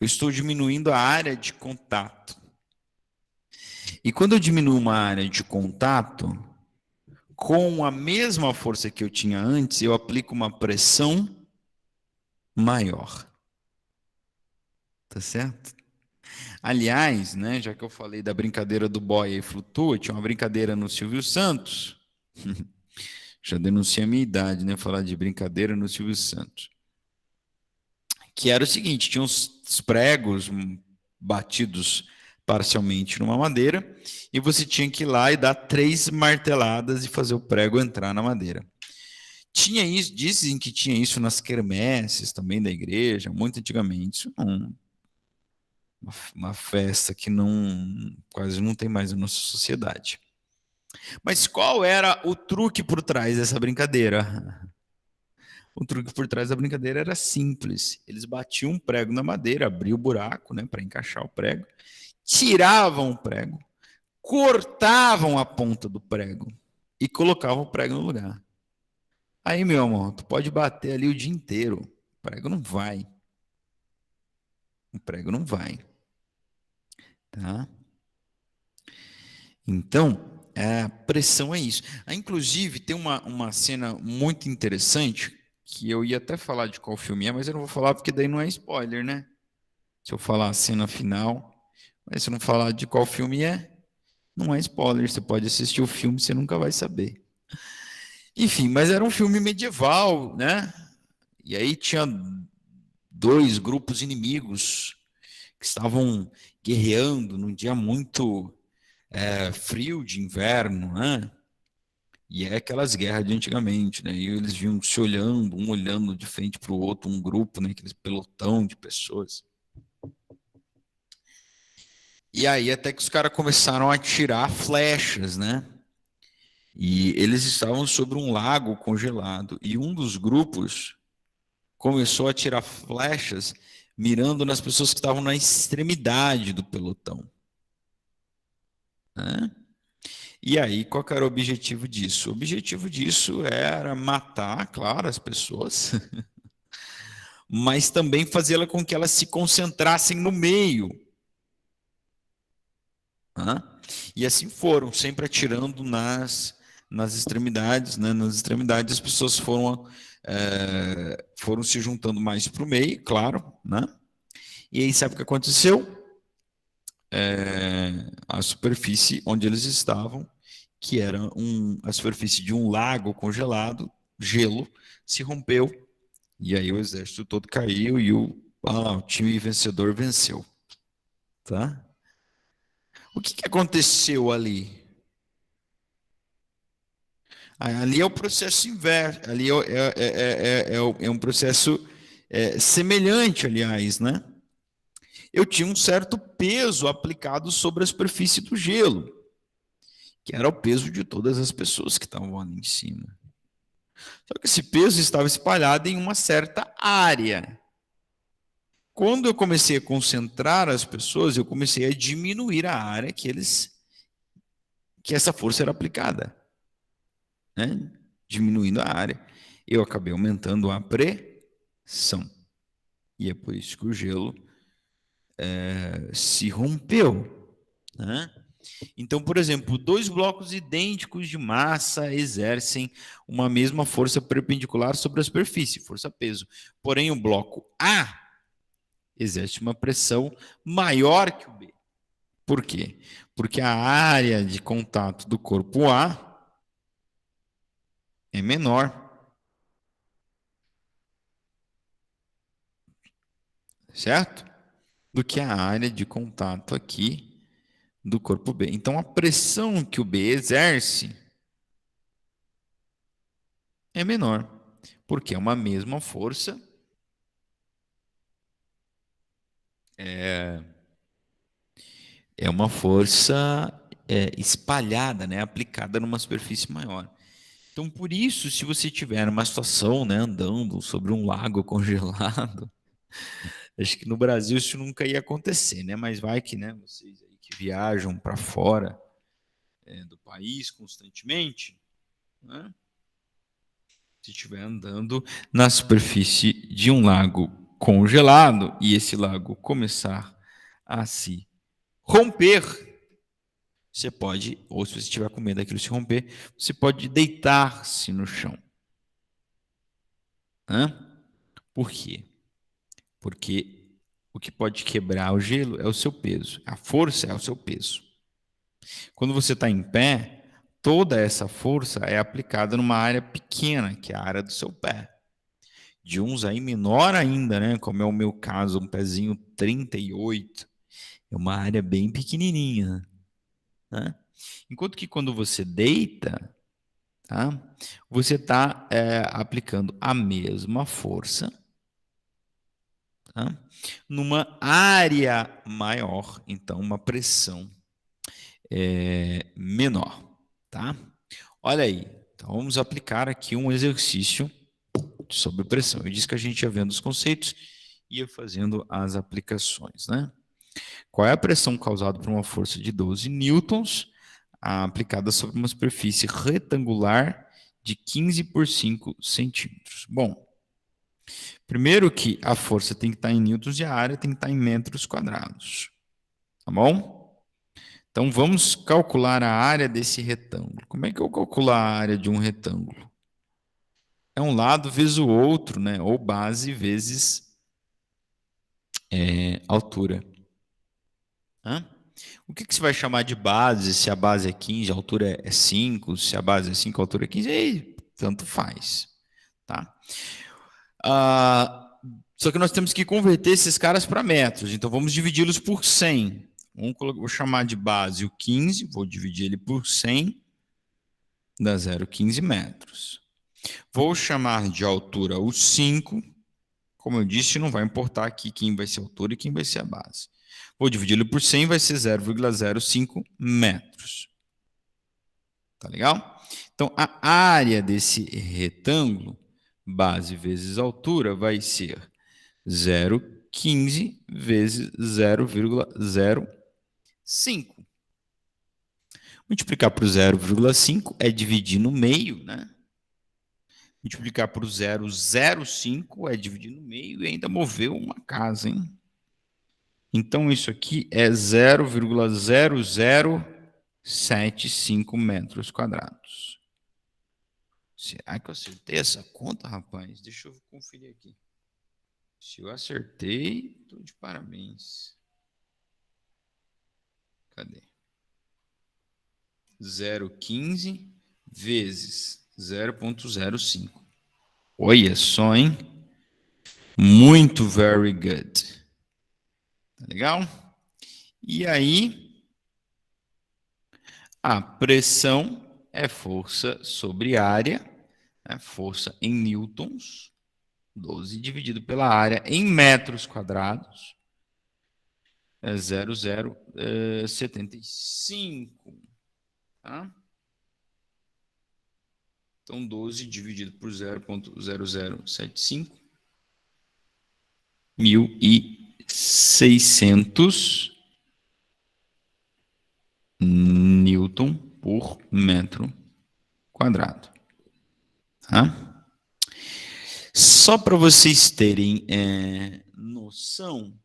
eu estou diminuindo a área de contato. E quando eu diminuo uma área de contato, com a mesma força que eu tinha antes, eu aplico uma pressão maior. Tá certo? Aliás, né, já que eu falei da brincadeira do boia e flutua, tinha uma brincadeira no Silvio Santos. Já denunciei a minha idade, né? Falar de brincadeira no Silvio Santos. Que era o seguinte: tinha uns pregos batidos parcialmente numa madeira e você tinha que ir lá e dar 3 marteladas e fazer o prego entrar na madeira. Tinha isso, dizem que tinha isso nas quermesses também da igreja, muito antigamente. Isso não, uma festa que não quase não tem mais na nossa sociedade. Mas qual era o truque por trás dessa brincadeira? O truque por trás da brincadeira era simples. Eles batiam um prego na madeira, abriam o buraco, né, para encaixar o prego, tiravam o prego, cortavam a ponta do prego e colocavam o prego no lugar. Aí, meu amor, tu pode bater ali o dia inteiro. O prego não vai. O prego não vai. Tá? Então, a pressão é isso. Inclusive, tem uma cena muito interessante que eu ia até falar de qual filme é, mas eu não vou falar porque daí não é spoiler, né? Se eu falar a cena final, mas se eu não falar de qual filme é, não é spoiler. Você pode assistir o filme, você nunca vai saber. Enfim, mas era um filme medieval, né? E aí tinha dois grupos inimigos que estavam guerreando num dia muito frio de inverno, né? E é aquelas guerras de antigamente, né? E eles vinham se olhando, um olhando de frente para o outro, um grupo, né? Aqueles pelotão de pessoas. E aí até que os caras começaram a atirar flechas, né? E eles estavam sobre um lago congelado. E um dos grupos começou a atirar flechas mirando nas pessoas que estavam na extremidade do pelotão, né? E aí, qual era o objetivo disso? O objetivo disso era matar, claro, as pessoas, mas também fazê-la com que elas se concentrassem no meio. Né? E assim foram, sempre atirando nas extremidades, né? Nas extremidades as pessoas foram se juntando mais para o meio, claro, né? E aí sabe o que aconteceu? A superfície onde eles estavam, que era a superfície de um lago congelado, gelo, se rompeu, e aí o exército todo caiu e o time vencedor venceu. Tá? O que aconteceu ali? Ali é o processo inverso, ali é um processo semelhante, aliás, né? Eu tinha um certo peso aplicado sobre a superfície do gelo, que era o peso de todas as pessoas que estavam ali em cima. Só que esse peso estava espalhado em uma certa área. Quando eu comecei a concentrar as pessoas, eu comecei a diminuir a área que essa força era aplicada, né? Diminuindo a área. Eu acabei aumentando a pressão. E é por isso que o gelo se rompeu, né? Então, por exemplo, dois blocos idênticos de massa exercem uma mesma força perpendicular sobre a superfície, força-peso. Porém, o bloco A exerce uma pressão maior que o B. Por quê? Porque a área de contato do corpo A é menor, certo? Do que a área de contato aqui do corpo B. Então, a pressão que o B exerce é menor, porque é uma mesma força é uma força espalhada, né, aplicada numa superfície maior. Então, por isso, se você tiver uma situação, né, andando sobre um lago congelado, acho que no Brasil isso nunca ia acontecer, né? Mas vai que, né, vocês aí que viajam para fora do país constantemente, né? Se estiver andando na superfície de um lago congelado e esse lago começar a se romper, você pode, ou se você estiver com medo daquilo se romper, você pode deitar-se no chão. Hã? Por quê? Porque o que pode quebrar o gelo é o seu peso. A força é o seu peso. Quando você está em pé, toda essa força é aplicada numa área pequena, que é a área do seu pé. De uns aí menor ainda, né? Como é o meu caso, um pezinho 38. É uma área bem pequenininha, né? Enquanto que quando você deita, tá? Você está aplicando a mesma força, tá? Numa área maior, então uma pressão menor, tá? Olha aí, então vamos aplicar aqui um exercício sobre pressão. Eu disse que a gente ia vendo os conceitos e ia fazendo as aplicações, né? Qual é a pressão causada por uma força de 12 newtons aplicada sobre uma superfície retangular de 15 por 5 centímetros? Bom, primeiro que a força tem que estar em newtons e a área tem que estar em metros quadrados, tá bom? Então vamos calcular a área desse retângulo. Como é que eu calculo a área de um retângulo? É um lado vezes o outro, né? Ou base vezes altura. Hã? O que você vai chamar de base? Se a base é 15, a altura é 5, se a base é 5, a altura é 15, aí tanto faz. Tá? Só que nós temos que converter esses caras para metros, então vamos dividi-los por 100. Vou chamar de base o 15, vou dividir ele por 100, dá 0,15 metros. Vou chamar de altura o 5, como eu disse, não vai importar aqui quem vai ser a altura e quem vai ser a base. Vou dividi-lo por 100, vai ser 0,05 metros. Tá legal? Então, a área desse retângulo, base vezes altura, vai ser 0,15 vezes 0,05. Multiplicar por 0,5 é dividir no meio, né? Multiplicar por 0,05 é dividir no meio e ainda mover uma casa, hein? Então, isso aqui é 0,0075 metros quadrados. Será que eu acertei essa conta, rapaz? Deixa eu conferir aqui. Se eu acertei, estou de parabéns. Cadê? 0,15 vezes 0,05. Olha só, hein? Muito very good. Tá legal? E aí, a pressão é força sobre área, né? Força em newtons, 12 dividido pela área em metros quadrados, é 0,075. Tá? Então, 12 dividido por 0,0075, 1.600 newton por metro quadrado. Tá? Só para vocês terem noção,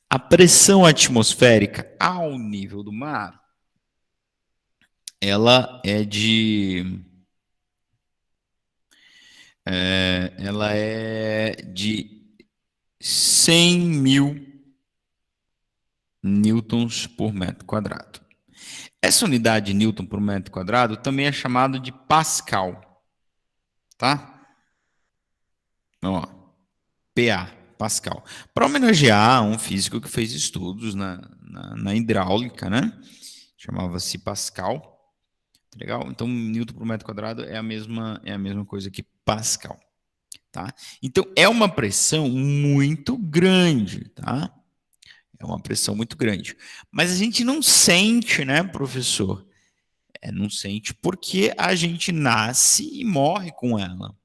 a pressão atmosférica ao nível do mar, ela é de 100 mil newtons por metro quadrado. Essa unidade de newton por metro quadrado também é chamada de pascal, tá? Ó, PA, pascal. Para homenagear um físico que fez estudos na hidráulica, né? Chamava-se Pascal. Legal? Então, newton por metro quadrado é a mesma coisa que pascal. Tá? Então, é uma pressão muito grande, tá? É uma pressão muito grande. Mas a gente não sente, né, professor? Não sente porque a gente nasce e morre com ela.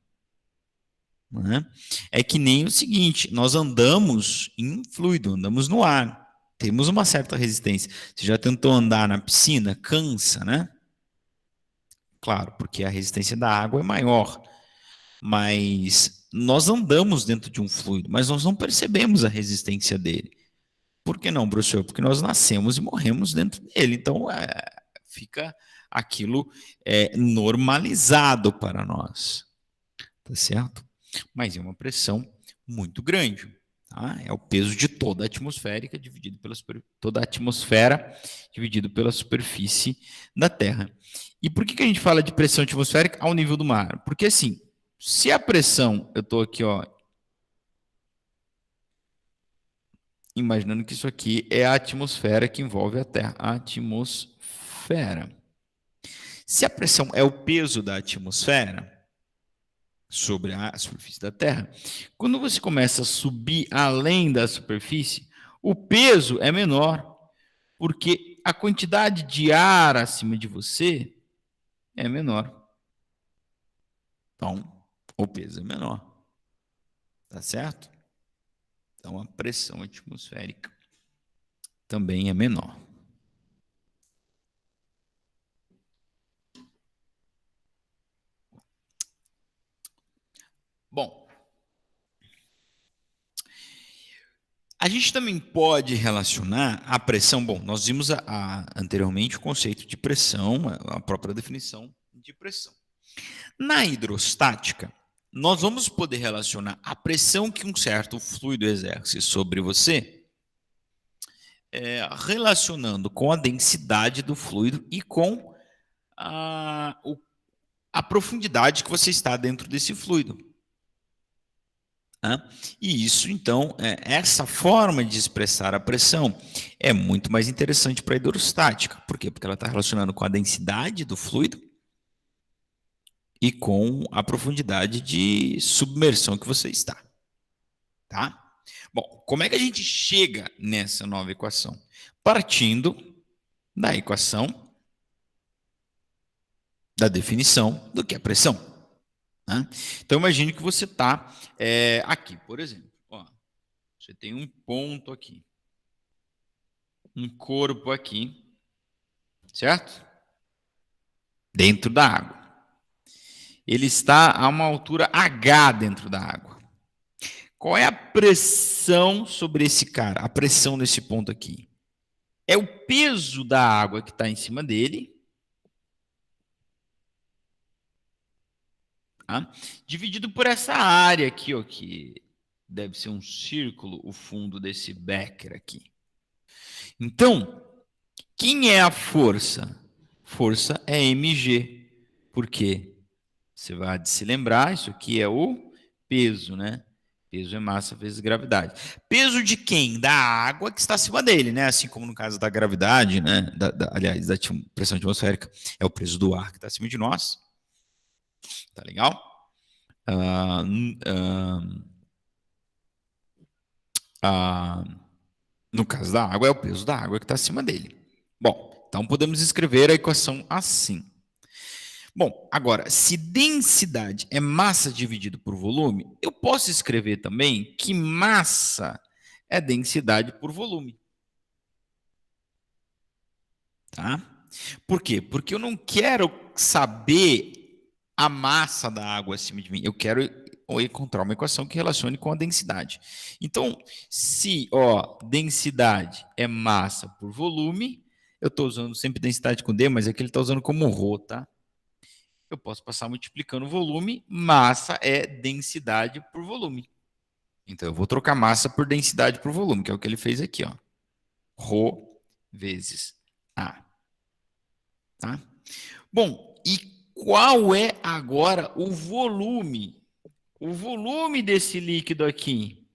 Né? É que nem o seguinte, nós andamos em fluido, andamos no ar. Temos uma certa resistência. Você já tentou andar na piscina? Cansa, né? Claro, porque a resistência da água é maior. Mas nós andamos dentro de um fluido, mas nós não percebemos a resistência dele. Por que não, professor? Porque nós nascemos e morremos dentro dele. Então, fica aquilo normalizado para nós. Tá certo? Mas é uma pressão muito grande. Tá? É o peso de toda a atmosfera dividido toda a atmosfera dividido pela superfície da Terra. E por que a gente fala de pressão atmosférica ao nível do mar? Porque assim, se a pressão, eu estou aqui, ó, imaginando que isso aqui é a atmosfera que envolve a Terra. A atmosfera. Se a pressão é o peso da atmosfera sobre a superfície da Terra, quando você começa a subir além da superfície, o peso é menor, porque a quantidade de ar acima de você é menor. Então, o peso é menor. Tá certo? Então, a pressão atmosférica também é menor. Bom, a gente também pode relacionar a pressão. Bom, nós vimos anteriormente o conceito de pressão, a própria definição de pressão. Na hidrostática, nós vamos poder relacionar a pressão que um certo fluido exerce sobre você, relacionando com a densidade do fluido e com a profundidade que você está dentro desse fluido. E isso, então, essa forma de expressar a pressão é muito mais interessante para a hidrostática. Por quê? Porque ela está relacionando com a densidade do fluido e com a profundidade de submersão que você está. Tá? Bom, como é que a gente chega nessa nova equação? Partindo da equação da definição do que é pressão. Né? Então, imagine que você está aqui, por exemplo. Ó, você tem um ponto aqui, um corpo aqui, certo? Dentro da água. Ele está a uma altura H dentro da água. Qual é a pressão sobre esse cara? A pressão nesse ponto aqui. É o peso da água que está em cima dele, tá? Dividido por essa área aqui, ó, que deve ser um círculo, o fundo desse becker aqui. Então, quem é a força? Força é mg. Por quê? Você vai se lembrar, isso aqui é o peso, né? Peso é massa vezes gravidade. Peso de quem? Da água que está acima dele, né? Assim como no caso da gravidade, né? Aliás, da pressão atmosférica, é o peso do ar que está acima de nós. Tá legal? No caso da água, é o peso da água que está acima dele. Bom, então podemos escrever a equação assim. Bom, agora, se densidade é massa dividido por volume, eu posso escrever também que massa é densidade por volume. Tá? Por quê? Porque eu não quero saber a massa da água acima de mim. Eu quero encontrar uma equação que relacione com a densidade. Então, se densidade é massa por volume, eu estou usando sempre densidade com D, mas aqui ele está usando como ρ, tá? Eu posso passar multiplicando o volume, massa é densidade por volume. Então, eu vou trocar massa por densidade por volume, que é o que ele fez aqui, ó. Rho vezes A. Tá? Bom, e qual é agora o volume? O volume desse líquido aqui?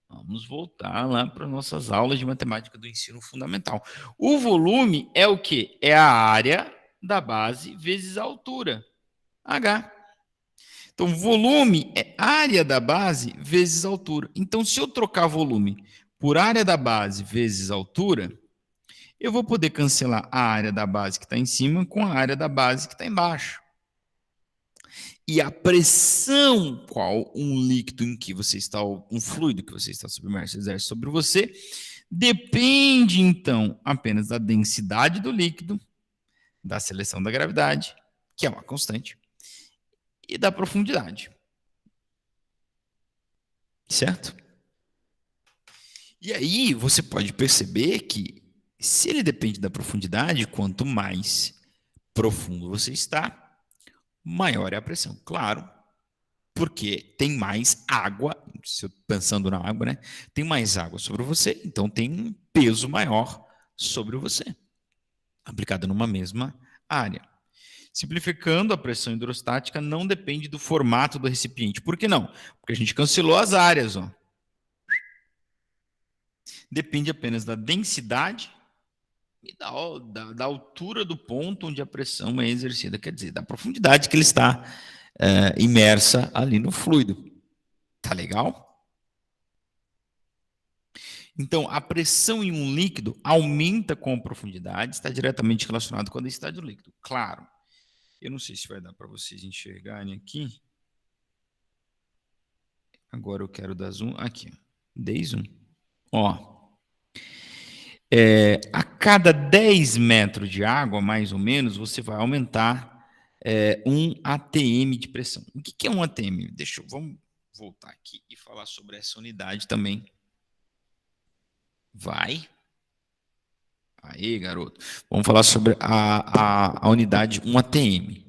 Vamos voltar lá para nossas aulas de matemática do ensino fundamental. O volume é o quê? É a área da base vezes a altura, H. Então, volume é área da base vezes altura. Então, se eu trocar volume por área da base vezes altura, eu vou poder cancelar a área da base que está em cima com a área da base que está embaixo. E a pressão qual um líquido em que você está, um fluido que você está submerso exerce sobre você, depende, então, apenas da densidade do líquido, da seleção da gravidade, que é uma constante, e da profundidade. Certo? E aí você pode perceber que, se ele depende da profundidade, quanto mais profundo você está, maior é a pressão. Claro, porque tem mais água, pensando na água, né? Tem mais água sobre você, então tem um peso maior sobre você, aplicado numa mesma área. Simplificando, a pressão hidrostática não depende do formato do recipiente. Por que não? Porque a gente cancelou as áreas, ó. Depende apenas da densidade e da altura do ponto onde a pressão é exercida, quer dizer, da profundidade que ele está imersa ali no fluido. Tá legal? Então, a pressão em um líquido aumenta com a profundidade, está diretamente relacionado com a densidade do líquido. Claro, eu não sei se vai dar para vocês enxergarem aqui. Agora eu quero dar zoom aqui. Dei zoom. Ó, a cada 10 metros de água, mais ou menos, você vai aumentar 1 atm de pressão. O que é 1 atm? Vamos voltar aqui e falar sobre essa unidade também. Vai. Aí, garoto. Vamos falar sobre a unidade 1 atm.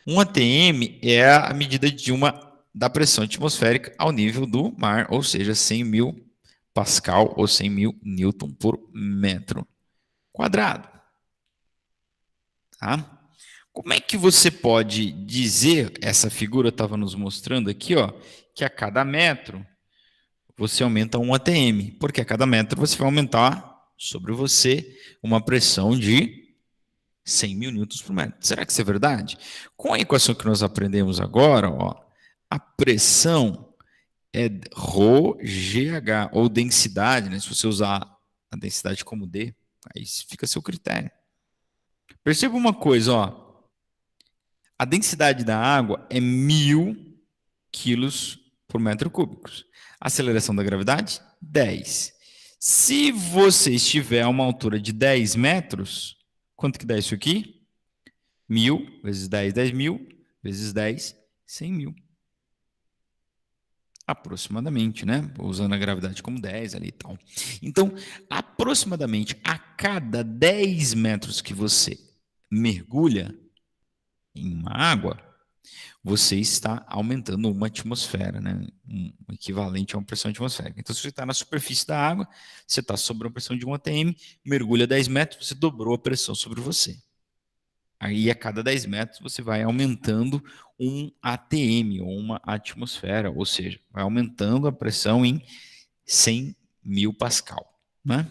1 atm é a medida da pressão atmosférica ao nível do mar, ou seja, 100 mil pascal ou 100 mil newton por metro quadrado. Tá? Como é que você pode dizer, essa figura estava nos mostrando aqui, ó, que a cada metro você aumenta 1 atm, porque a cada metro você vai aumentar sobre você uma pressão de 100 mil newtons por metro. Será que isso é verdade? Com a equação que nós aprendemos agora, ó, a pressão é ρGH, ou densidade, né? Se você usar a densidade como D, aí fica a seu critério. Perceba uma coisa, ó. A densidade da água é 1000 quilos por metro cúbico. A aceleração da gravidade, 10. Se você estiver a uma altura de 10 metros, quanto que dá isso aqui? 1000 vezes 10, 10 mil, vezes 10, 100 mil. Aproximadamente, né? Usando a gravidade como 10 ali e tal. Então, aproximadamente a cada 10 metros que você mergulha em uma água, você está aumentando uma atmosfera, né? Um equivalente a uma pressão atmosférica. Então, se você está na superfície da água, você está sob uma pressão de 1 atm, mergulha 10 metros, você dobrou a pressão sobre você. Aí, a cada 10 metros, você vai aumentando 1 atm, ou uma atmosfera, ou seja, vai aumentando a pressão em 100 mil pascal, né?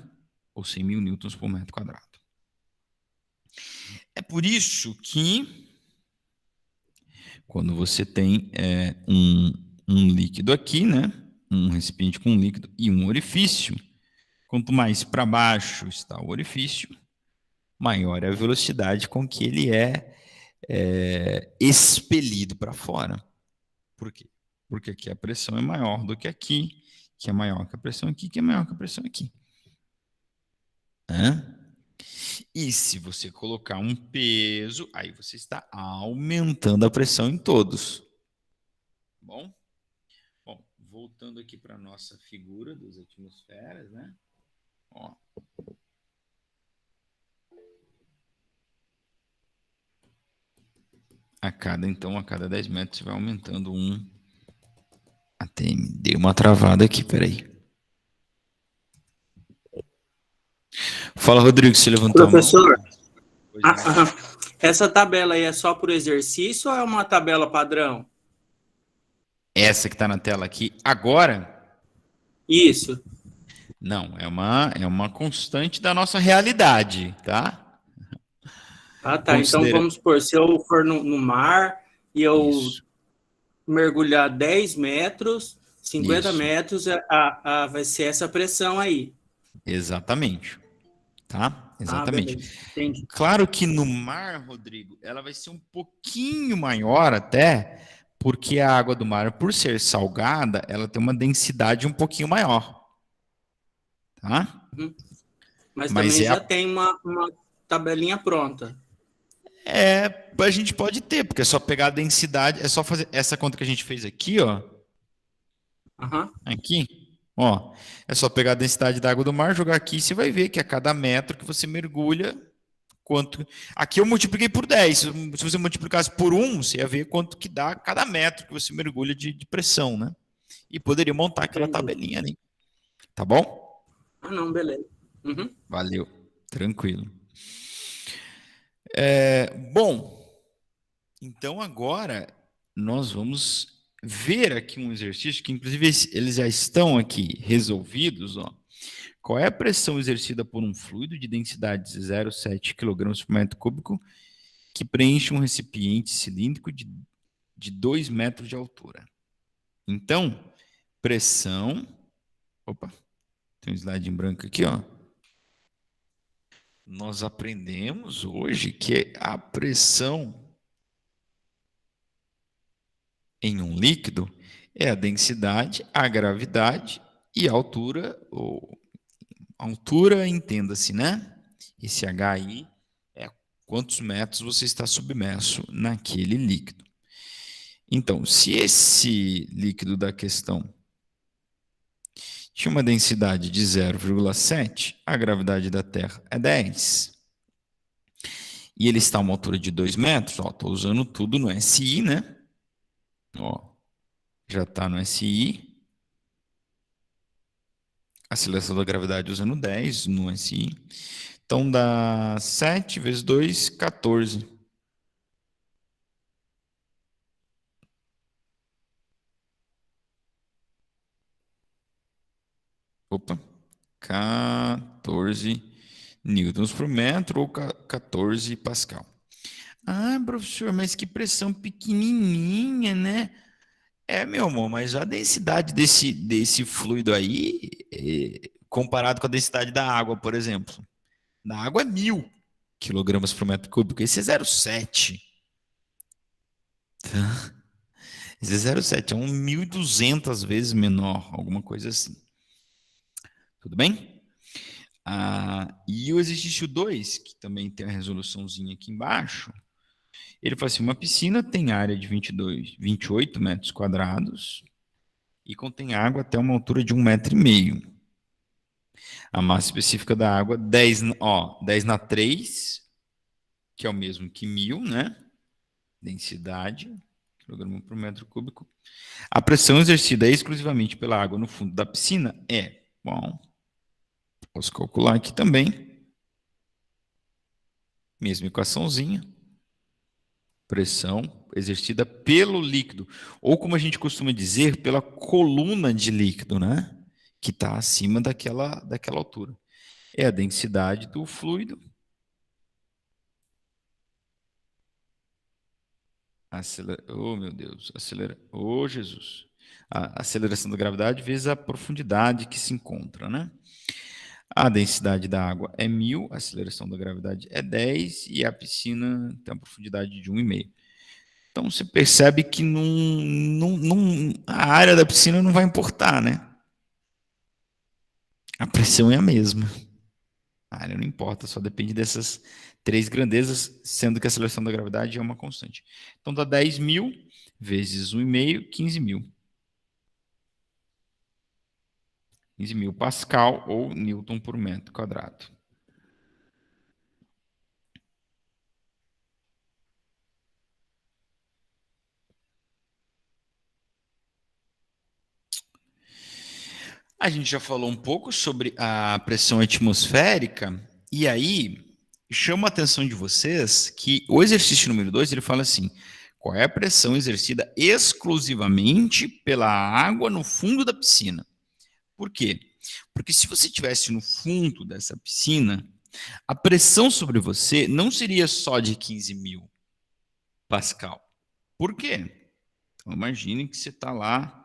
Ou 100 mil newtons por metro quadrado. É por isso que, quando você tem um líquido aqui, né? Um recipiente com um líquido e um orifício, quanto mais para baixo está o orifício, maior é a velocidade com que ele é expelido para fora. Por quê? Porque aqui a pressão é maior do que aqui, que é maior que a pressão aqui, que é maior que a pressão aqui. E se você colocar um peso, aí você está aumentando a pressão em todos. Bom, voltando aqui para a nossa figura das atmosferas, né? Ó. A cada 10 metros você vai aumentando 1 atm. Dei uma travada aqui, peraí. Fala, Rodrigo, você levantou Professor, a mão? essa tabela aí é só por exercício ou é uma tabela padrão? Essa que está na tela aqui agora? Isso. Não, é uma constante da nossa realidade, tá? Ah, tá. Então, vamos supor, se eu for no mar e eu mergulhar 10 metros, 50 metros, vai ser essa pressão aí. Exatamente. Tá? Exatamente. Entendi. Claro que no mar, Rodrigo, ela vai ser um pouquinho maior até, porque a água do mar, por ser salgada, ela tem uma densidade um pouquinho maior. Tá? Mas também já tem uma tabelinha pronta. A gente pode ter, porque é só pegar a densidade, é só fazer essa conta que a gente fez aqui, ó. Aqui, ó. É só pegar a densidade da água do mar, jogar aqui, e você vai ver que a cada metro que você mergulha, quanto... Aqui eu multipliquei por 10. Se você multiplicasse por 1, você ia ver quanto que dá cada metro que você mergulha de pressão, né? E poderia montar aquela tabelinha ali. Tá bom? Não, beleza. Valeu. Tranquilo. Bom, então agora nós vamos ver aqui um exercício que, inclusive, eles já estão aqui resolvidos. Ó. Qual é a pressão exercida por um fluido de densidade de 0,7 kg por metro cúbico que preenche um recipiente cilíndrico de 2 metros de altura? Então, pressão... Opa, tem um slide em branco aqui, ó. Nós aprendemos hoje que a pressão em um líquido é a densidade, a gravidade e a altura, ou altura, entenda-se, né? Esse HI é quantos metros você está submerso naquele líquido. Então, se esse líquido da questão tinha uma densidade de 0,7, a gravidade da Terra é 10. E ele está a uma altura de 2 metros, ó, estou usando tudo no SI, né? Ó, já está no SI. Aceleração da gravidade usando 10 no SI. Então dá 7 vezes 2, 14. Opa, 14 newtons por metro ou 14 pascal. Ah, professor, mas que pressão pequenininha, né? Meu amor, mas a densidade desse fluido aí, comparado com a densidade da água, por exemplo. Na água é 1.000 kg por metro cúbico, esse é 0,7. Tá? Esse é 0,7, é 1.200 vezes menor, alguma coisa assim. Tudo bem? E o exercício 2, que também tem a resoluçãozinha aqui embaixo, ele fala assim, uma piscina tem área de 28 metros quadrados e contém água até uma altura de 1,5 m. A massa específica da água, 10 na 3, que é o mesmo que 1.000, né? Densidade, quilograma por metro cúbico. A pressão exercida exclusivamente pela água no fundo da piscina é, bom, posso calcular aqui também, mesma equaçãozinha, pressão exercida pelo líquido, ou como a gente costuma dizer, pela coluna de líquido, né? Que está acima daquela altura. É a densidade do fluido. Oh, meu Deus. Oh, Jesus. A aceleração da gravidade vezes a profundidade que se encontra, né? A densidade da água é 1.000, a aceleração da gravidade é 10 e a piscina tem uma profundidade de 1,5. Então, você percebe que a área da piscina não vai importar, né? A pressão é a mesma. A área não importa, só depende dessas 3 grandezas, sendo que a aceleração da gravidade é uma constante. Então, dá 10.000 vezes 1,5, 15.000. 15.000 pascal ou newton por metro quadrado. A gente já falou um pouco sobre a pressão atmosférica, e aí chama a atenção de vocês que o exercício número 2, ele fala assim, qual é a pressão exercida exclusivamente pela água no fundo da piscina? Por quê? Porque se você estivesse no fundo dessa piscina, a pressão sobre você não seria só de 15.000 pascal. Por quê? Então, imagine que você está lá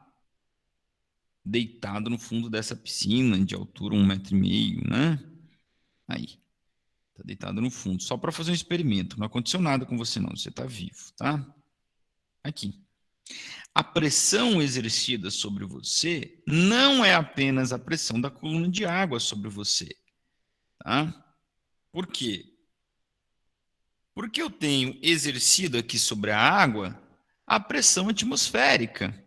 deitado no fundo dessa piscina de altura 1,5 m, né? Aí, tá deitado no fundo, só para fazer um experimento. Não aconteceu nada com você não, você está vivo, tá? Aqui. A pressão exercida sobre você não é apenas a pressão da coluna de água sobre você, tá? Por quê? Porque eu tenho exercido aqui sobre a água a pressão atmosférica.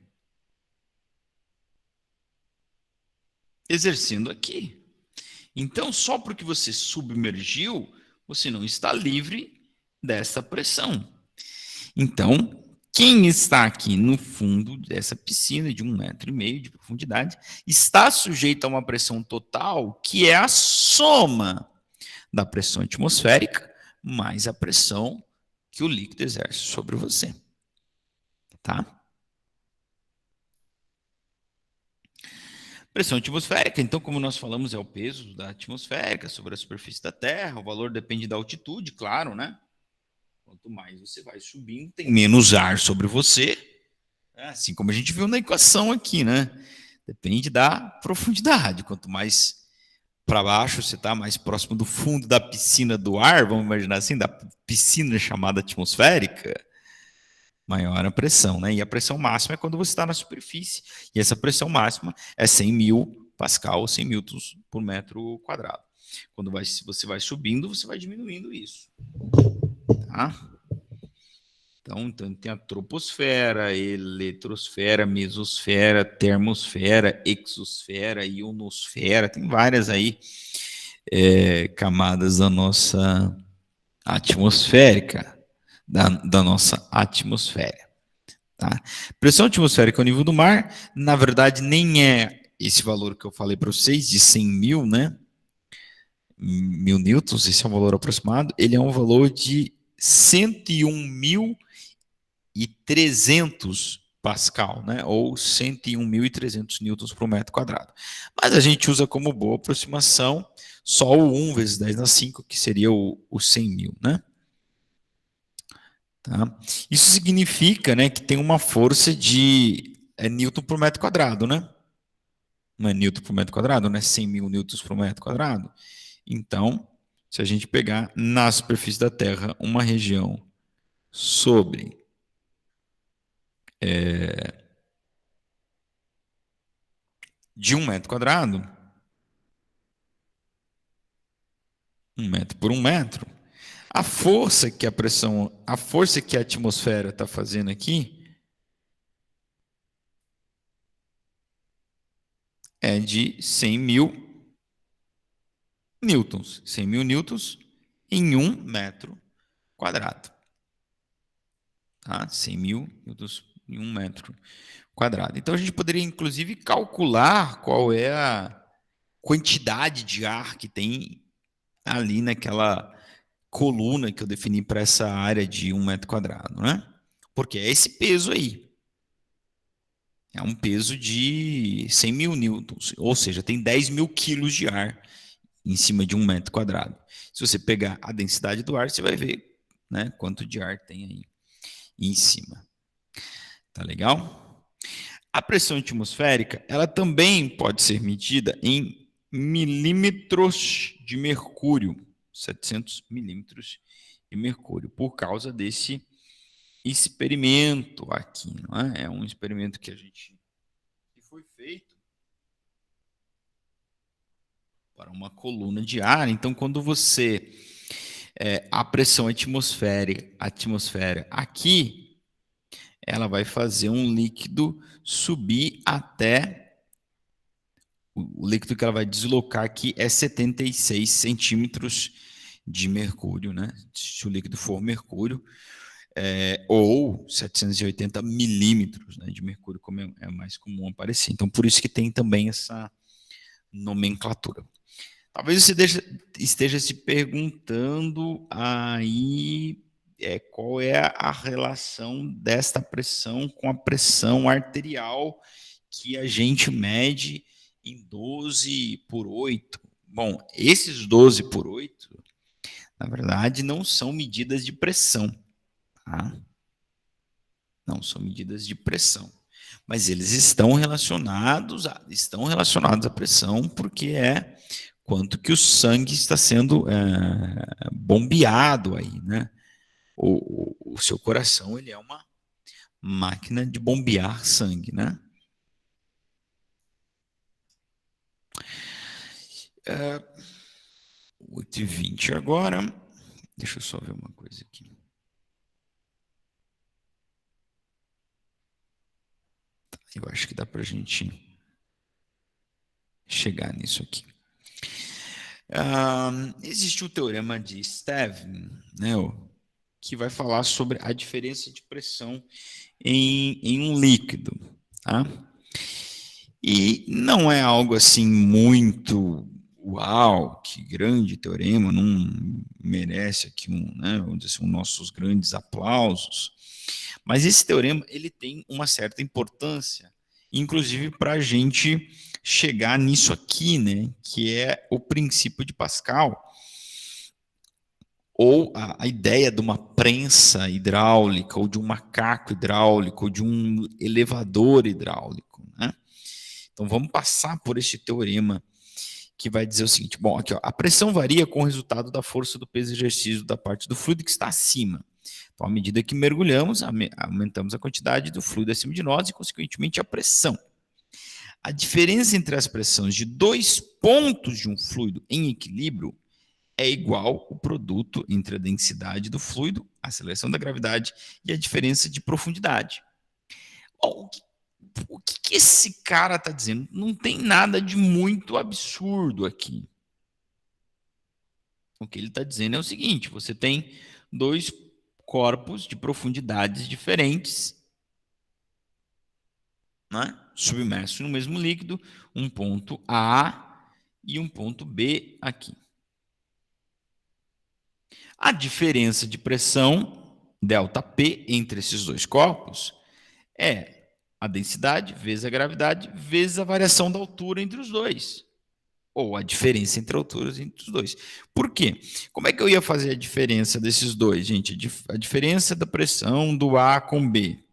Exercendo aqui. Então, só porque você submergiu, você não está livre dessa pressão. Então, quem está aqui no fundo dessa piscina de 1,5 m de profundidade está sujeito a uma pressão total que é a soma da pressão atmosférica mais a pressão que o líquido exerce sobre você. Tá? Pressão atmosférica, então, como nós falamos, é o peso da atmosférica sobre a superfície da Terra. O valor depende da altitude, claro, né? Quanto mais você vai subindo, tem menos ar sobre você. Assim como a gente viu na equação aqui, né? Depende da profundidade. Quanto mais para baixo você está, mais próximo do fundo da piscina do ar, vamos imaginar assim, da piscina chamada atmosférica, maior a pressão, né? E a pressão máxima é quando você está na superfície. E essa pressão máxima é 100 mil pascal, 100 newtons por metro quadrado. Quando você vai subindo, você vai diminuindo isso. Tá? Então tem a troposfera, eletrosfera, mesosfera, termosfera, exosfera, ionosfera, tem várias aí camadas da nossa atmosférica, da nossa atmosfera. Tá? Pressão atmosférica ao nível do mar, na verdade, nem é esse valor que eu falei para vocês, de 100 mil, né? 1000 newtons, esse é um valor aproximado, ele é um valor de 101.300 pascal, né? Ou 101.300 newtons por metro quadrado. Mas a gente usa como boa aproximação só o 1 vezes 10 na 5, que seria o 100 mil, né? Tá? Isso significa, né, que tem uma força de newton por metro quadrado, né? Não é newton por metro quadrado, né? 100 mil newtons por metro quadrado. Então, se a gente pegar na superfície da Terra uma região sobre de 1 metro quadrado, 1 metro por 1 metro, a força que a atmosfera está fazendo aqui é de 100 mil newtons. 100 mil newtons em 1 metro quadrado. Tá? 100 mil newtons em 1 metro quadrado. Então a gente poderia, inclusive, calcular qual é a quantidade de ar que tem ali naquela coluna que eu defini para essa área de 1 metro quadrado, né? Porque é esse peso aí. É um peso de 100 mil newtons, ou seja, tem 10 mil quilos de ar em cima de 1 metro quadrado. Se você pegar a densidade do ar, você vai ver, né, quanto de ar tem aí em cima. Tá legal? A pressão atmosférica, ela também pode ser medida em milímetros de mercúrio, 700 milímetros de mercúrio, por causa desse experimento aqui, não é? É um experimento que foi feito para uma coluna de ar. Então, quando você a pressão atmosfera aqui, ela vai fazer um líquido subir até o líquido que ela vai deslocar aqui é 76 centímetros de mercúrio, né? Se o líquido for mercúrio, ou 780 milímetros, né, de mercúrio, como é mais comum aparecer. Então, por isso que tem também essa nomenclatura. Talvez você esteja se perguntando aí qual é a relação desta pressão com a pressão arterial que a gente mede em 12/8. Bom, esses 12/8, na verdade, não são medidas de pressão. Tá? Não são medidas de pressão, mas eles estão relacionados à pressão, porque é quanto que o sangue está sendo bombeado aí, né? O seu coração, ele é uma máquina de bombear sangue, né? 8h20 agora. Deixa eu só ver uma coisa aqui. Eu acho que dá para a gente chegar nisso aqui. Existe o teorema de Stevin, né, que vai falar sobre a diferença de pressão em um líquido. Tá? E não é algo assim muito uau, que grande teorema, não merece aqui vamos dizer assim, nossos grandes aplausos. Mas esse teorema ele tem uma certa importância inclusive para a gente chegar nisso aqui, né, que é o princípio de Pascal, ou a ideia de uma prensa hidráulica, ou de um macaco hidráulico, ou de um elevador hidráulico, né? Então vamos passar por este teorema que vai dizer o seguinte, bom, aqui ó, a pressão varia com o resultado da força do peso exercido da parte do fluido que está acima. Então, à medida que mergulhamos, aumentamos a quantidade do fluido acima de nós e, consequentemente, a pressão. A diferença entre as pressões de dois pontos de um fluido em equilíbrio é igual ao produto entre a densidade do fluido, a aceleração da gravidade e a diferença de profundidade. Bom, o que esse cara está dizendo? Não tem nada de muito absurdo aqui. O que ele está dizendo é o seguinte, você tem dois corpos de profundidades diferentes, né, submersos no mesmo líquido, um ponto A e um ponto B aqui. A diferença de pressão, ΔP, entre esses dois corpos é a densidade vezes a gravidade vezes a variação da altura entre os dois. Ou a diferença entre alturas entre os dois. Por quê? Como é que eu ia fazer a diferença desses dois, gente? A diferença da pressão do A com B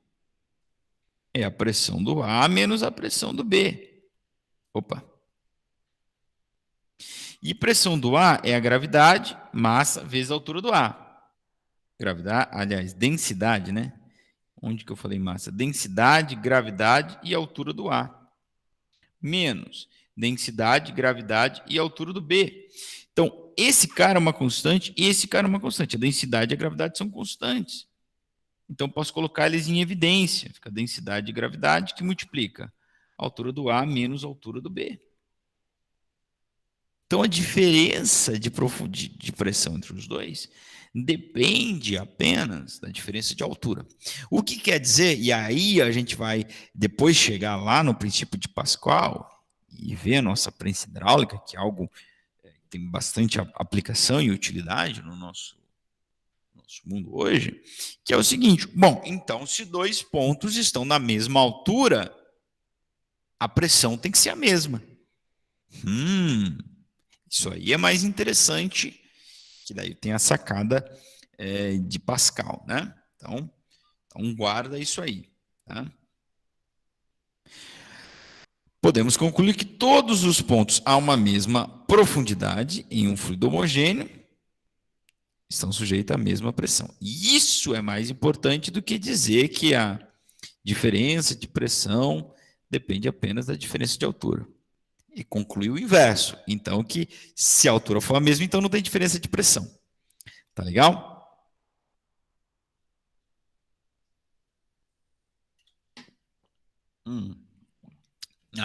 é a pressão do A menos a pressão do B. Opa. E pressão do A é a gravidade, massa, vezes a altura do A. Gravidade, aliás, densidade, né? Onde que eu falei massa? Densidade, gravidade e altura do A. Menos densidade, gravidade e altura do B. Então, esse cara é uma constante e esse cara é uma constante. A densidade e a gravidade são constantes. Então, posso colocar eles em evidência. Fica a densidade e gravidade que multiplica a altura do A menos a altura do B. Então, a diferença de pressão entre os dois depende apenas da diferença de altura. O que quer dizer, e aí a gente vai depois chegar lá no princípio de Pascal e ver a nossa prensa hidráulica, que é algo que tem bastante aplicação e utilidade no nosso mundo hoje, que é o seguinte, bom, então se dois pontos estão na mesma altura, a pressão tem que ser a mesma. Isso aí é mais interessante, que daí tem a sacada de Pascal, né? Então guarda isso aí, tá? Podemos concluir que todos os pontos a uma mesma profundidade em um fluido homogêneo estão sujeitos à mesma pressão. E isso é mais importante do que dizer que a diferença de pressão depende apenas da diferença de altura. E conclui o inverso. Então, que se a altura for a mesma, então não tem diferença de pressão. Tá legal?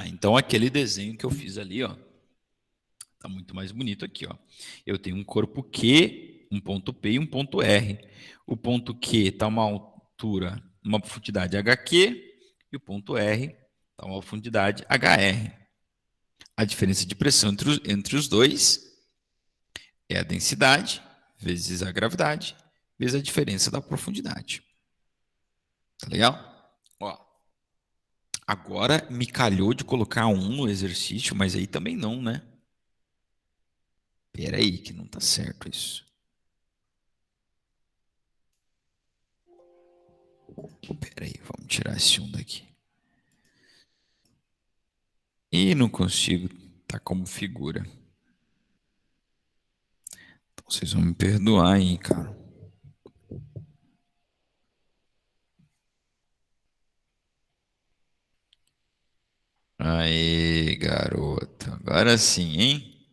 Então aquele desenho que eu fiz ali, ó, tá muito mais bonito aqui, ó. Eu tenho um corpo Q, um ponto P e um ponto R. O ponto Q está uma altura, uma profundidade HQ, e o ponto R está uma profundidade HR. A diferença de pressão entre os dois é a densidade vezes a gravidade vezes a diferença da profundidade. Tá legal? Ó, agora me calhou de colocar 1 no exercício, mas aí também não, né? Espera aí que não tá certo isso. Espera aí, vamos tirar esse 1 daqui. E não consigo tá como figura. Então vocês vão me perdoar aí, cara. Aê, garoto. Agora sim, hein?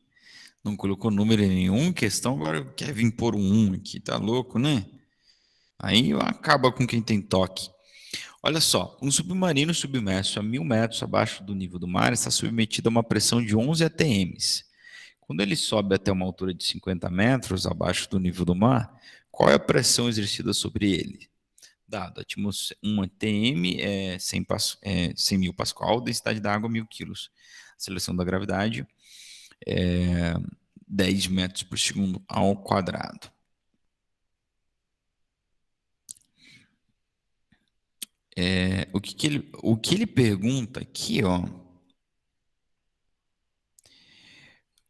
Não colocou número em nenhum questão, agora quer vir pôr um 1 aqui, tá louco, né? Aí acaba com quem tem toque. Olha só, um submarino submerso a 1.000 metros abaixo do nível do mar está submetido a uma pressão de 11 atms. Quando ele sobe até uma altura de 50 metros abaixo do nível do mar, qual é a pressão exercida sobre ele? Dado, 1 atm é 100 mil pascal, densidade da água 1.000 quilos. Aceleração da gravidade é 10 metros por segundo ao quadrado. o que ele pergunta aqui, ó,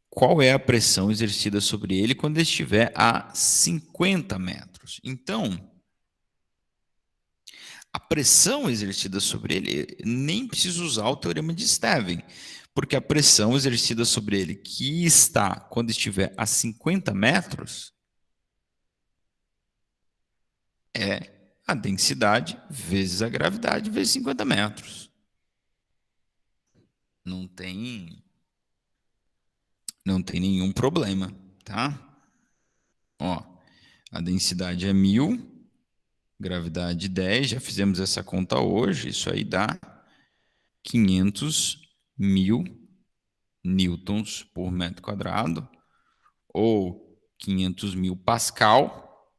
qual é a pressão exercida sobre ele quando ele estiver a 50 metros. Então, a pressão exercida sobre ele, nem precisa usar o teorema de Stevin, porque a pressão exercida sobre ele, que está quando estiver a 50 metros, é a densidade vezes a gravidade vezes 50 metros. Não tem nenhum problema, tá? Ó, a densidade é 1000, gravidade 10, já fizemos essa conta hoje, isso aí dá 500.000 newtons por metro quadrado, ou 500.000 pascal,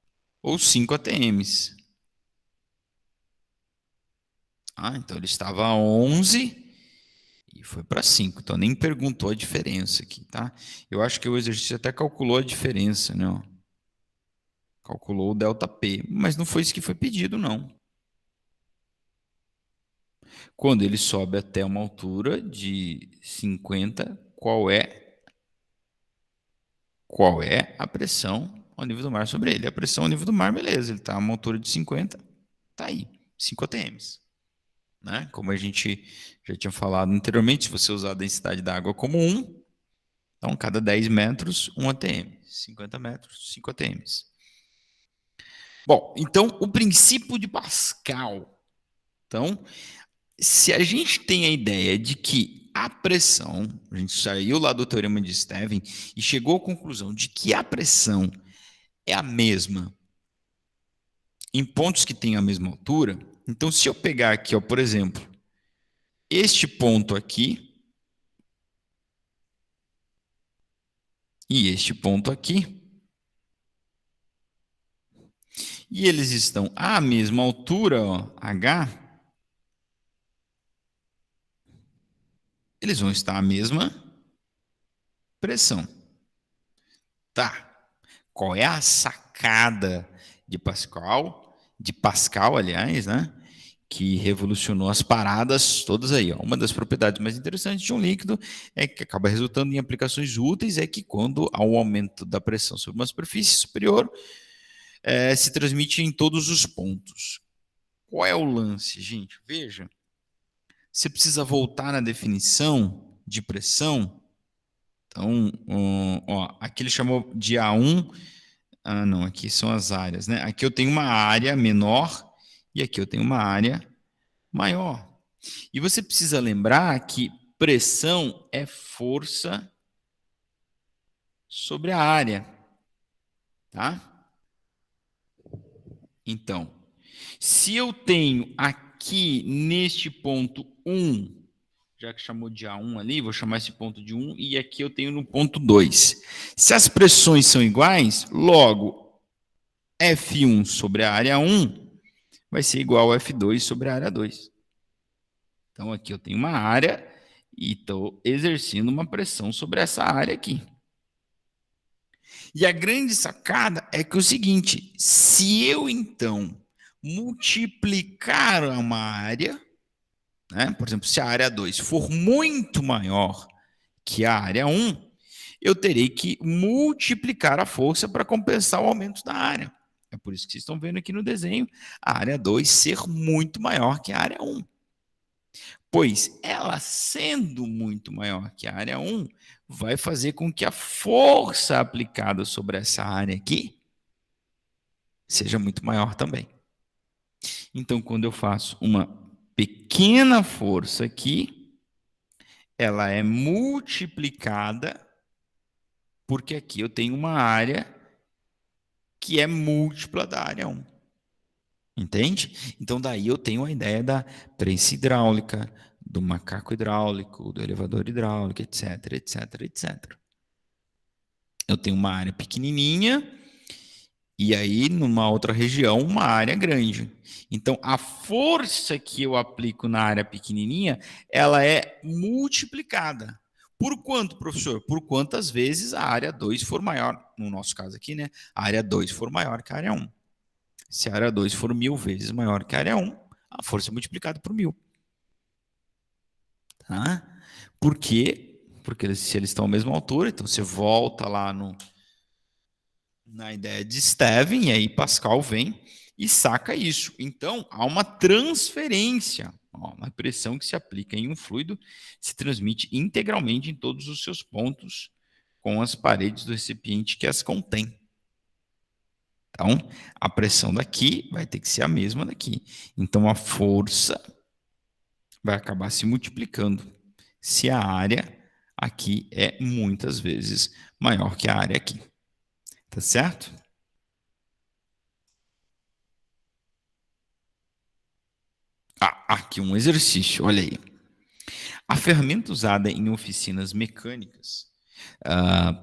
ou 5 atms. Então ele estava a 11 e foi para 5, então nem perguntou a diferença aqui, tá? Eu acho que o exercício até calculou a diferença, né? Calculou o ΔP, mas não foi isso que foi pedido, não. Quando ele sobe até uma altura de 50, qual é a pressão ao nível do mar sobre ele? A pressão ao nível do mar, beleza, ele está a uma altura de 50, tá aí, 5 atms. Né? Como a gente já tinha falado anteriormente, se você usar a densidade da água como 1, então cada 10 metros, 1 atm. 50 metros, 5 atms. Bom, então o princípio de Pascal. Então, se a gente tem a ideia de que a pressão, a gente saiu lá do teorema de Stevin e chegou à conclusão de que a pressão é a mesma em pontos que têm a mesma altura, então se eu pegar aqui, ó, por exemplo, este ponto aqui e este ponto aqui, e eles estão à mesma altura, ó, H, eles vão estar à mesma pressão. Tá. Qual é a sacada de Pascal, aliás, né? Que revolucionou as paradas todas aí. Ó. Uma das propriedades mais interessantes de um líquido é que acaba resultando em aplicações úteis, é que quando há um aumento da pressão sobre uma superfície superior, se transmite em todos os pontos. Qual é o lance, gente? Veja, você precisa voltar na definição de pressão. Então, ó, aqui ele chamou de A1. Não, aqui são as áreas, né? Aqui eu tenho uma área menor e aqui eu tenho uma área maior. E você precisa lembrar que pressão é força sobre a área, tá? Então, se eu tenho aqui neste ponto 1, já que chamou de A1 ali, vou chamar esse ponto de 1, e aqui eu tenho no ponto 2. Se as pressões são iguais, logo F1 sobre a área 1 vai ser igual a F2 sobre a área 2. Então, aqui eu tenho uma área e estou exercendo uma pressão sobre essa área aqui. E a grande sacada é que é o seguinte, se eu, então, multiplicar uma área, né, por exemplo, se a área 2 for muito maior que a área 1, eu terei que multiplicar a força para compensar o aumento da área. É por isso que vocês estão vendo aqui no desenho a área 2 ser muito maior que a área 1. Pois ela sendo muito maior que a área 1, vai fazer com que a força aplicada sobre essa área aqui seja muito maior também. Então, quando eu faço uma pequena força aqui, ela é multiplicada, porque aqui eu tenho uma área que é múltipla da área 1. Entende? Então, daí eu tenho a ideia da prensa hidráulica, do macaco hidráulico, do elevador hidráulico, etc, etc, etc. Eu tenho uma área pequenininha e aí, numa outra região, uma área grande. Então, a força que eu aplico na área pequenininha, ela é multiplicada. Por quanto, professor? Por quantas vezes a área 2 for maior, no nosso caso aqui, né? A área 2 for maior que a área 1. Se a área 2 for 1000 vezes maior que a área 1, a força é multiplicada por 1000. Tá? Por quê? Porque se eles estão à mesma altura, então você volta lá na ideia de Steven, e aí Pascal vem e saca isso. Então, há uma transferência. Uma pressão que se aplica em um fluido se transmite integralmente em todos os seus pontos com as paredes do recipiente que as contém. Então, a pressão daqui vai ter que ser a mesma daqui. Então, a força vai acabar se multiplicando se a área aqui é muitas vezes maior que a área aqui. Tá certo? Aqui um exercício, olha aí. A ferramenta usada em oficinas mecânicas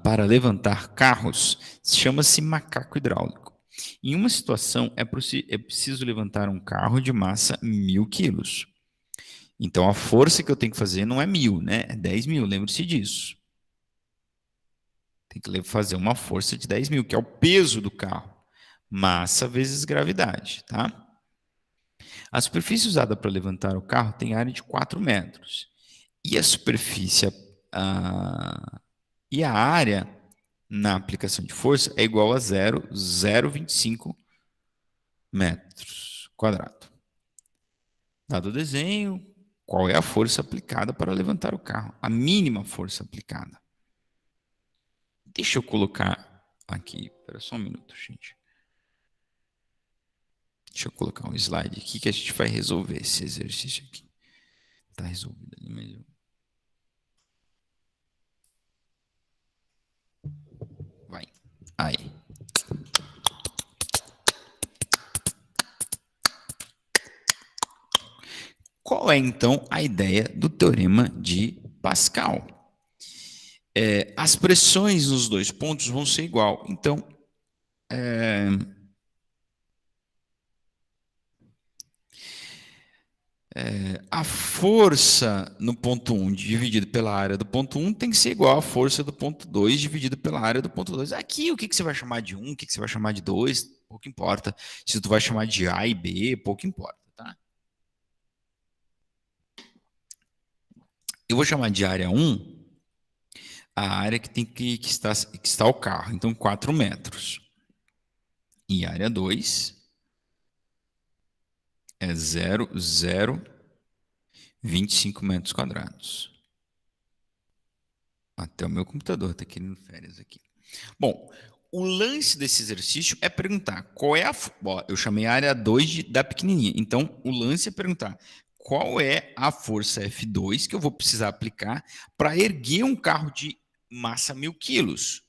para levantar carros chama-se macaco hidráulico. Em uma situação, é preciso levantar um carro de massa 1000 quilos. Então, a força que eu tenho que fazer não é 1000, né? É 10.000, lembre-se disso. Tem que fazer uma força de 10.000, que é o peso do carro. Massa vezes gravidade, tá? A superfície usada para levantar o carro tem área de 4 metros. E a superfície e a área na aplicação de força é igual a 0,025 metros quadrados. Dado o desenho, qual é a força aplicada para levantar o carro? A mínima força aplicada. Deixa eu colocar aqui, espera só um minuto, gente. Deixa eu colocar um slide aqui que a gente vai resolver esse exercício aqui. Está resolvido ali mesmo. Vai. Aí. Qual é, então, a ideia do teorema de Pascal? As pressões nos dois pontos vão ser igual. Então, a força no ponto 1 dividido pela área do ponto 1 tem que ser igual à força do ponto 2 dividido pela área do ponto 2. Aqui, o que você vai chamar de 1, o que você vai chamar de 2, pouco importa. Se tu vai chamar de A e B, pouco importa, tá? Eu vou chamar de área 1 a área que tem que está o carro, então 4 metros. E área 2 é 0,025 metros quadrados. Até o meu computador está querendo férias aqui. Bom, o lance desse exercício é perguntar qual é a... eu chamei a área 2 da pequenininha. Então, o lance é perguntar qual é a força F2 que eu vou precisar aplicar para erguer um carro de massa 1000 quilos.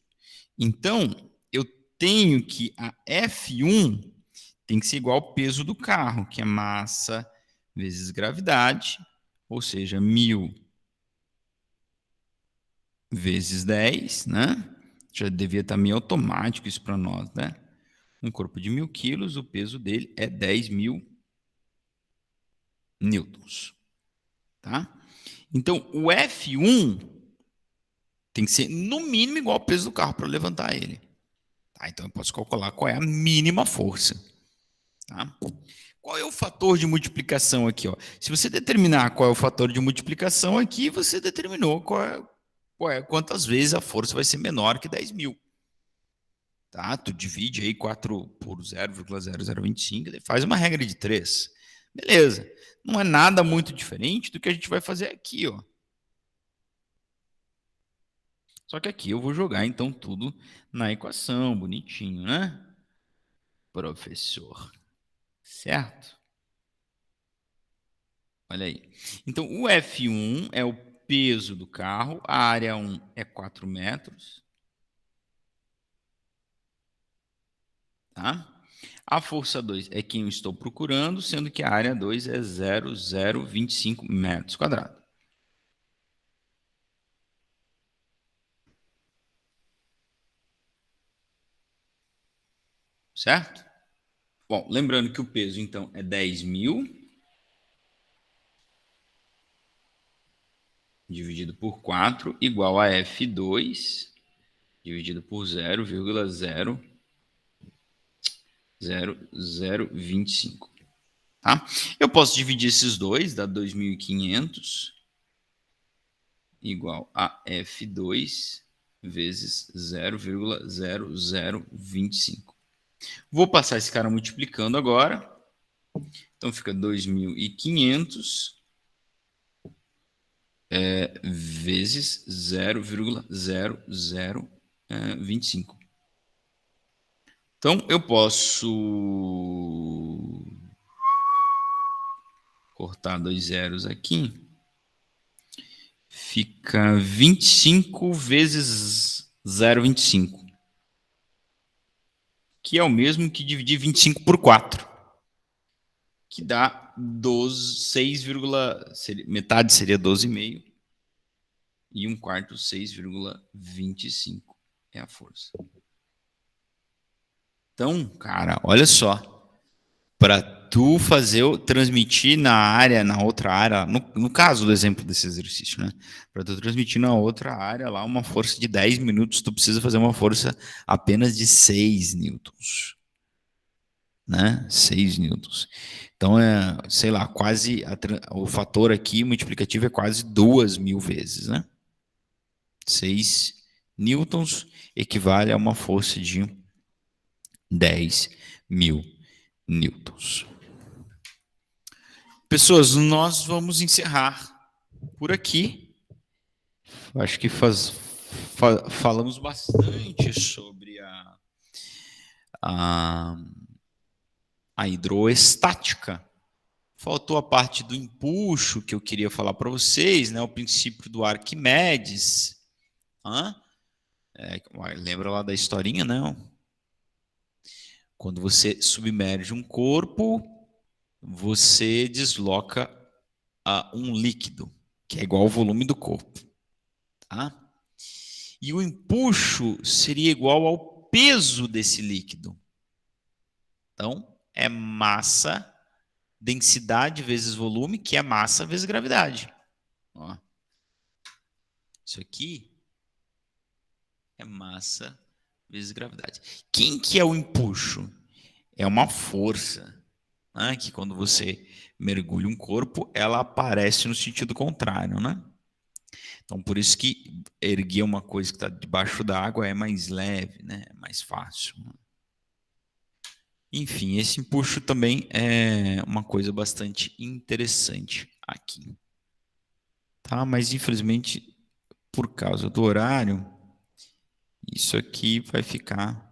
Então, eu tenho que a F1 tem que ser igual ao peso do carro, que é massa vezes gravidade, ou seja, 1000 vezes 10, né? Já devia estar meio automático isso para nós, né? Um corpo de 1000 quilos, o peso dele é 10.000 newtons, tá? Então, o F1 tem que ser no mínimo igual ao peso do carro para levantar ele. Tá? Então, eu posso calcular qual é a mínima força. Tá? Qual é o fator de multiplicação aqui? Ó? Se você determinar qual é o fator de multiplicação aqui, você determinou quantas vezes a força vai ser menor que 10.000. Tá? Tu divide aí 4 por 0,0025, faz uma regra de 3. Beleza. Não é nada muito diferente do que a gente vai fazer aqui, ó. Só que aqui eu vou jogar, então, tudo na equação, bonitinho, né? Professor. Certo? Olha aí. Então, o F1 é o peso do carro, a área 1 é 4 metros. Tá? A força 2 é quem eu estou procurando, sendo que a área 2 é 0,025 metros quadrados. Certo? Bom, lembrando que o peso, então, é 10.000 dividido por 4 igual a F2 dividido por 0,0025. Tá? Eu posso dividir esses dois, dá 2.500 igual a F2 vezes 0,0025. Vou passar esse cara multiplicando agora. Então fica 2.500 vezes 0,0025. Então eu posso cortar 2 zeros aqui. Fica 25 vezes 0,25. Que é o mesmo que dividir 25 por 4. Que dá 12, 6, metade seria 12,5. E 1/4, 6,25 é a força. Então, cara, olha só. Para tu transmitir na outra área, no caso do exemplo desse exercício, né? Para tu transmitir na outra área lá uma força de 10 minutos, tu precisa fazer uma força apenas de 6 newtons. Né? 6 newtons. Então, sei lá, quase o fator aqui multiplicativo é quase 2.000 vezes, né? 6 newtons equivale a uma força de 10.000 newtons. Pessoas, nós vamos encerrar por aqui. Acho que falamos bastante sobre a hidroestática. Faltou a parte do empuxo que eu queria falar para vocês, né? O princípio do Arquimedes. Lembra lá da historinha, não? Quando você submerge um corpo, você desloca um líquido, que é igual ao volume do corpo. Tá? E o empuxo seria igual ao peso desse líquido. Então, é massa, densidade vezes volume, que é massa vezes gravidade. Ó. Isso aqui é massa vezes gravidade. Quem que é o empuxo? É uma força, né, que quando você mergulha um corpo, ela aparece no sentido contrário, né? Então, por isso que erguer uma coisa que está debaixo da água é mais leve, né? É mais fácil. Enfim, esse empuxo também é uma coisa bastante interessante aqui. Tá? Mas, infelizmente, por causa do horário, isso aqui vai ficar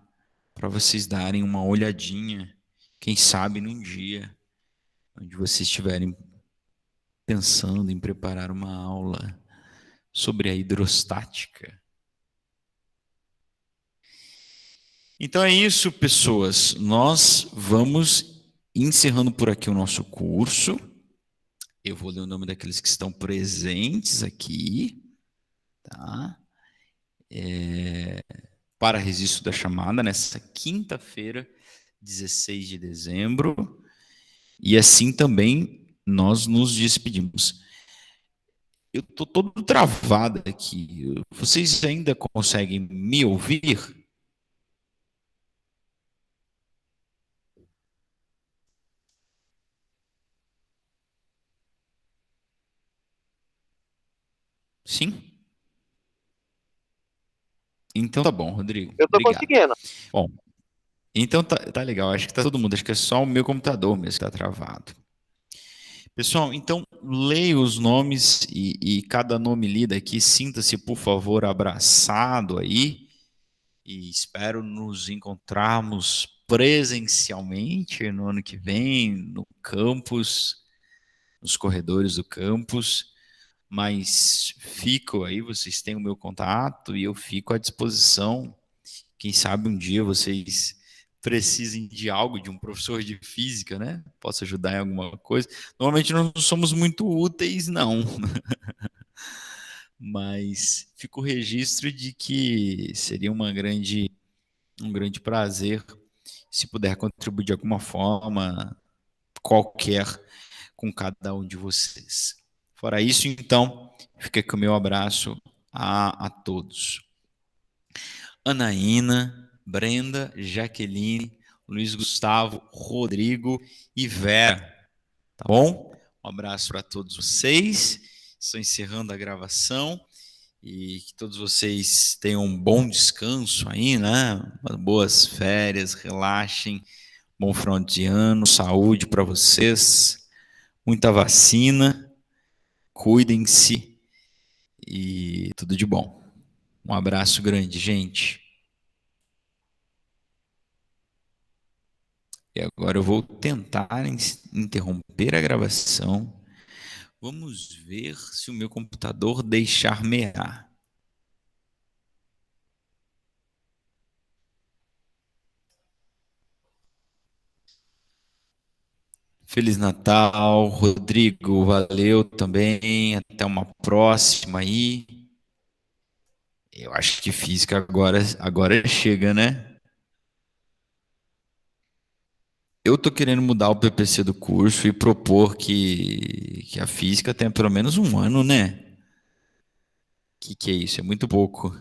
para vocês darem uma olhadinha, quem sabe num dia, onde vocês estiverem pensando em preparar uma aula sobre a hidrostática. Então é isso, pessoas. Nós vamos encerrando por aqui o nosso curso. Eu vou ler o nome daqueles que estão presentes aqui, tá? Para registro da chamada, nessa quinta-feira, 16 de dezembro. E assim também nós nos despedimos. Eu estou todo travado aqui. Vocês ainda conseguem me ouvir? Sim? Então tá bom, Rodrigo. Eu estou conseguindo. Bom, então tá legal. Acho que tá todo mundo. Acho que é só o meu computador mesmo que está travado. Pessoal, então leia os nomes e cada nome lido aqui, sinta-se, por favor, abraçado aí. E espero nos encontrarmos presencialmente no ano que vem, no campus, nos corredores do campus. Mas fico aí, vocês têm o meu contato e eu fico à disposição. Quem sabe um dia vocês precisem de algo, de um professor de física, né? Posso ajudar em alguma coisa. Normalmente nós não somos muito úteis, não. Mas fica o registro de que seria um grande prazer se puder contribuir de alguma forma, qualquer, com cada um de vocês. Fora isso, então, fica aqui o meu abraço a todos. Anaína, Brenda, Jaqueline, Luiz Gustavo, Rodrigo e Vera. Tá bom? Um abraço para todos vocês. Estou encerrando a gravação e que todos vocês tenham um bom descanso aí, né? Boas férias, relaxem. Bom final de ano, saúde para vocês, muita vacina, cuidem-se e tudo de bom. Um abraço grande, gente. E agora eu vou tentar interromper a gravação. Vamos ver se o meu computador deixar mear. Feliz Natal, Rodrigo, valeu também. Até uma próxima aí. Eu acho que física agora chega, né? Eu tô querendo mudar o PPC do curso e propor que a física tenha pelo menos um ano, né? Que é isso? É muito pouco.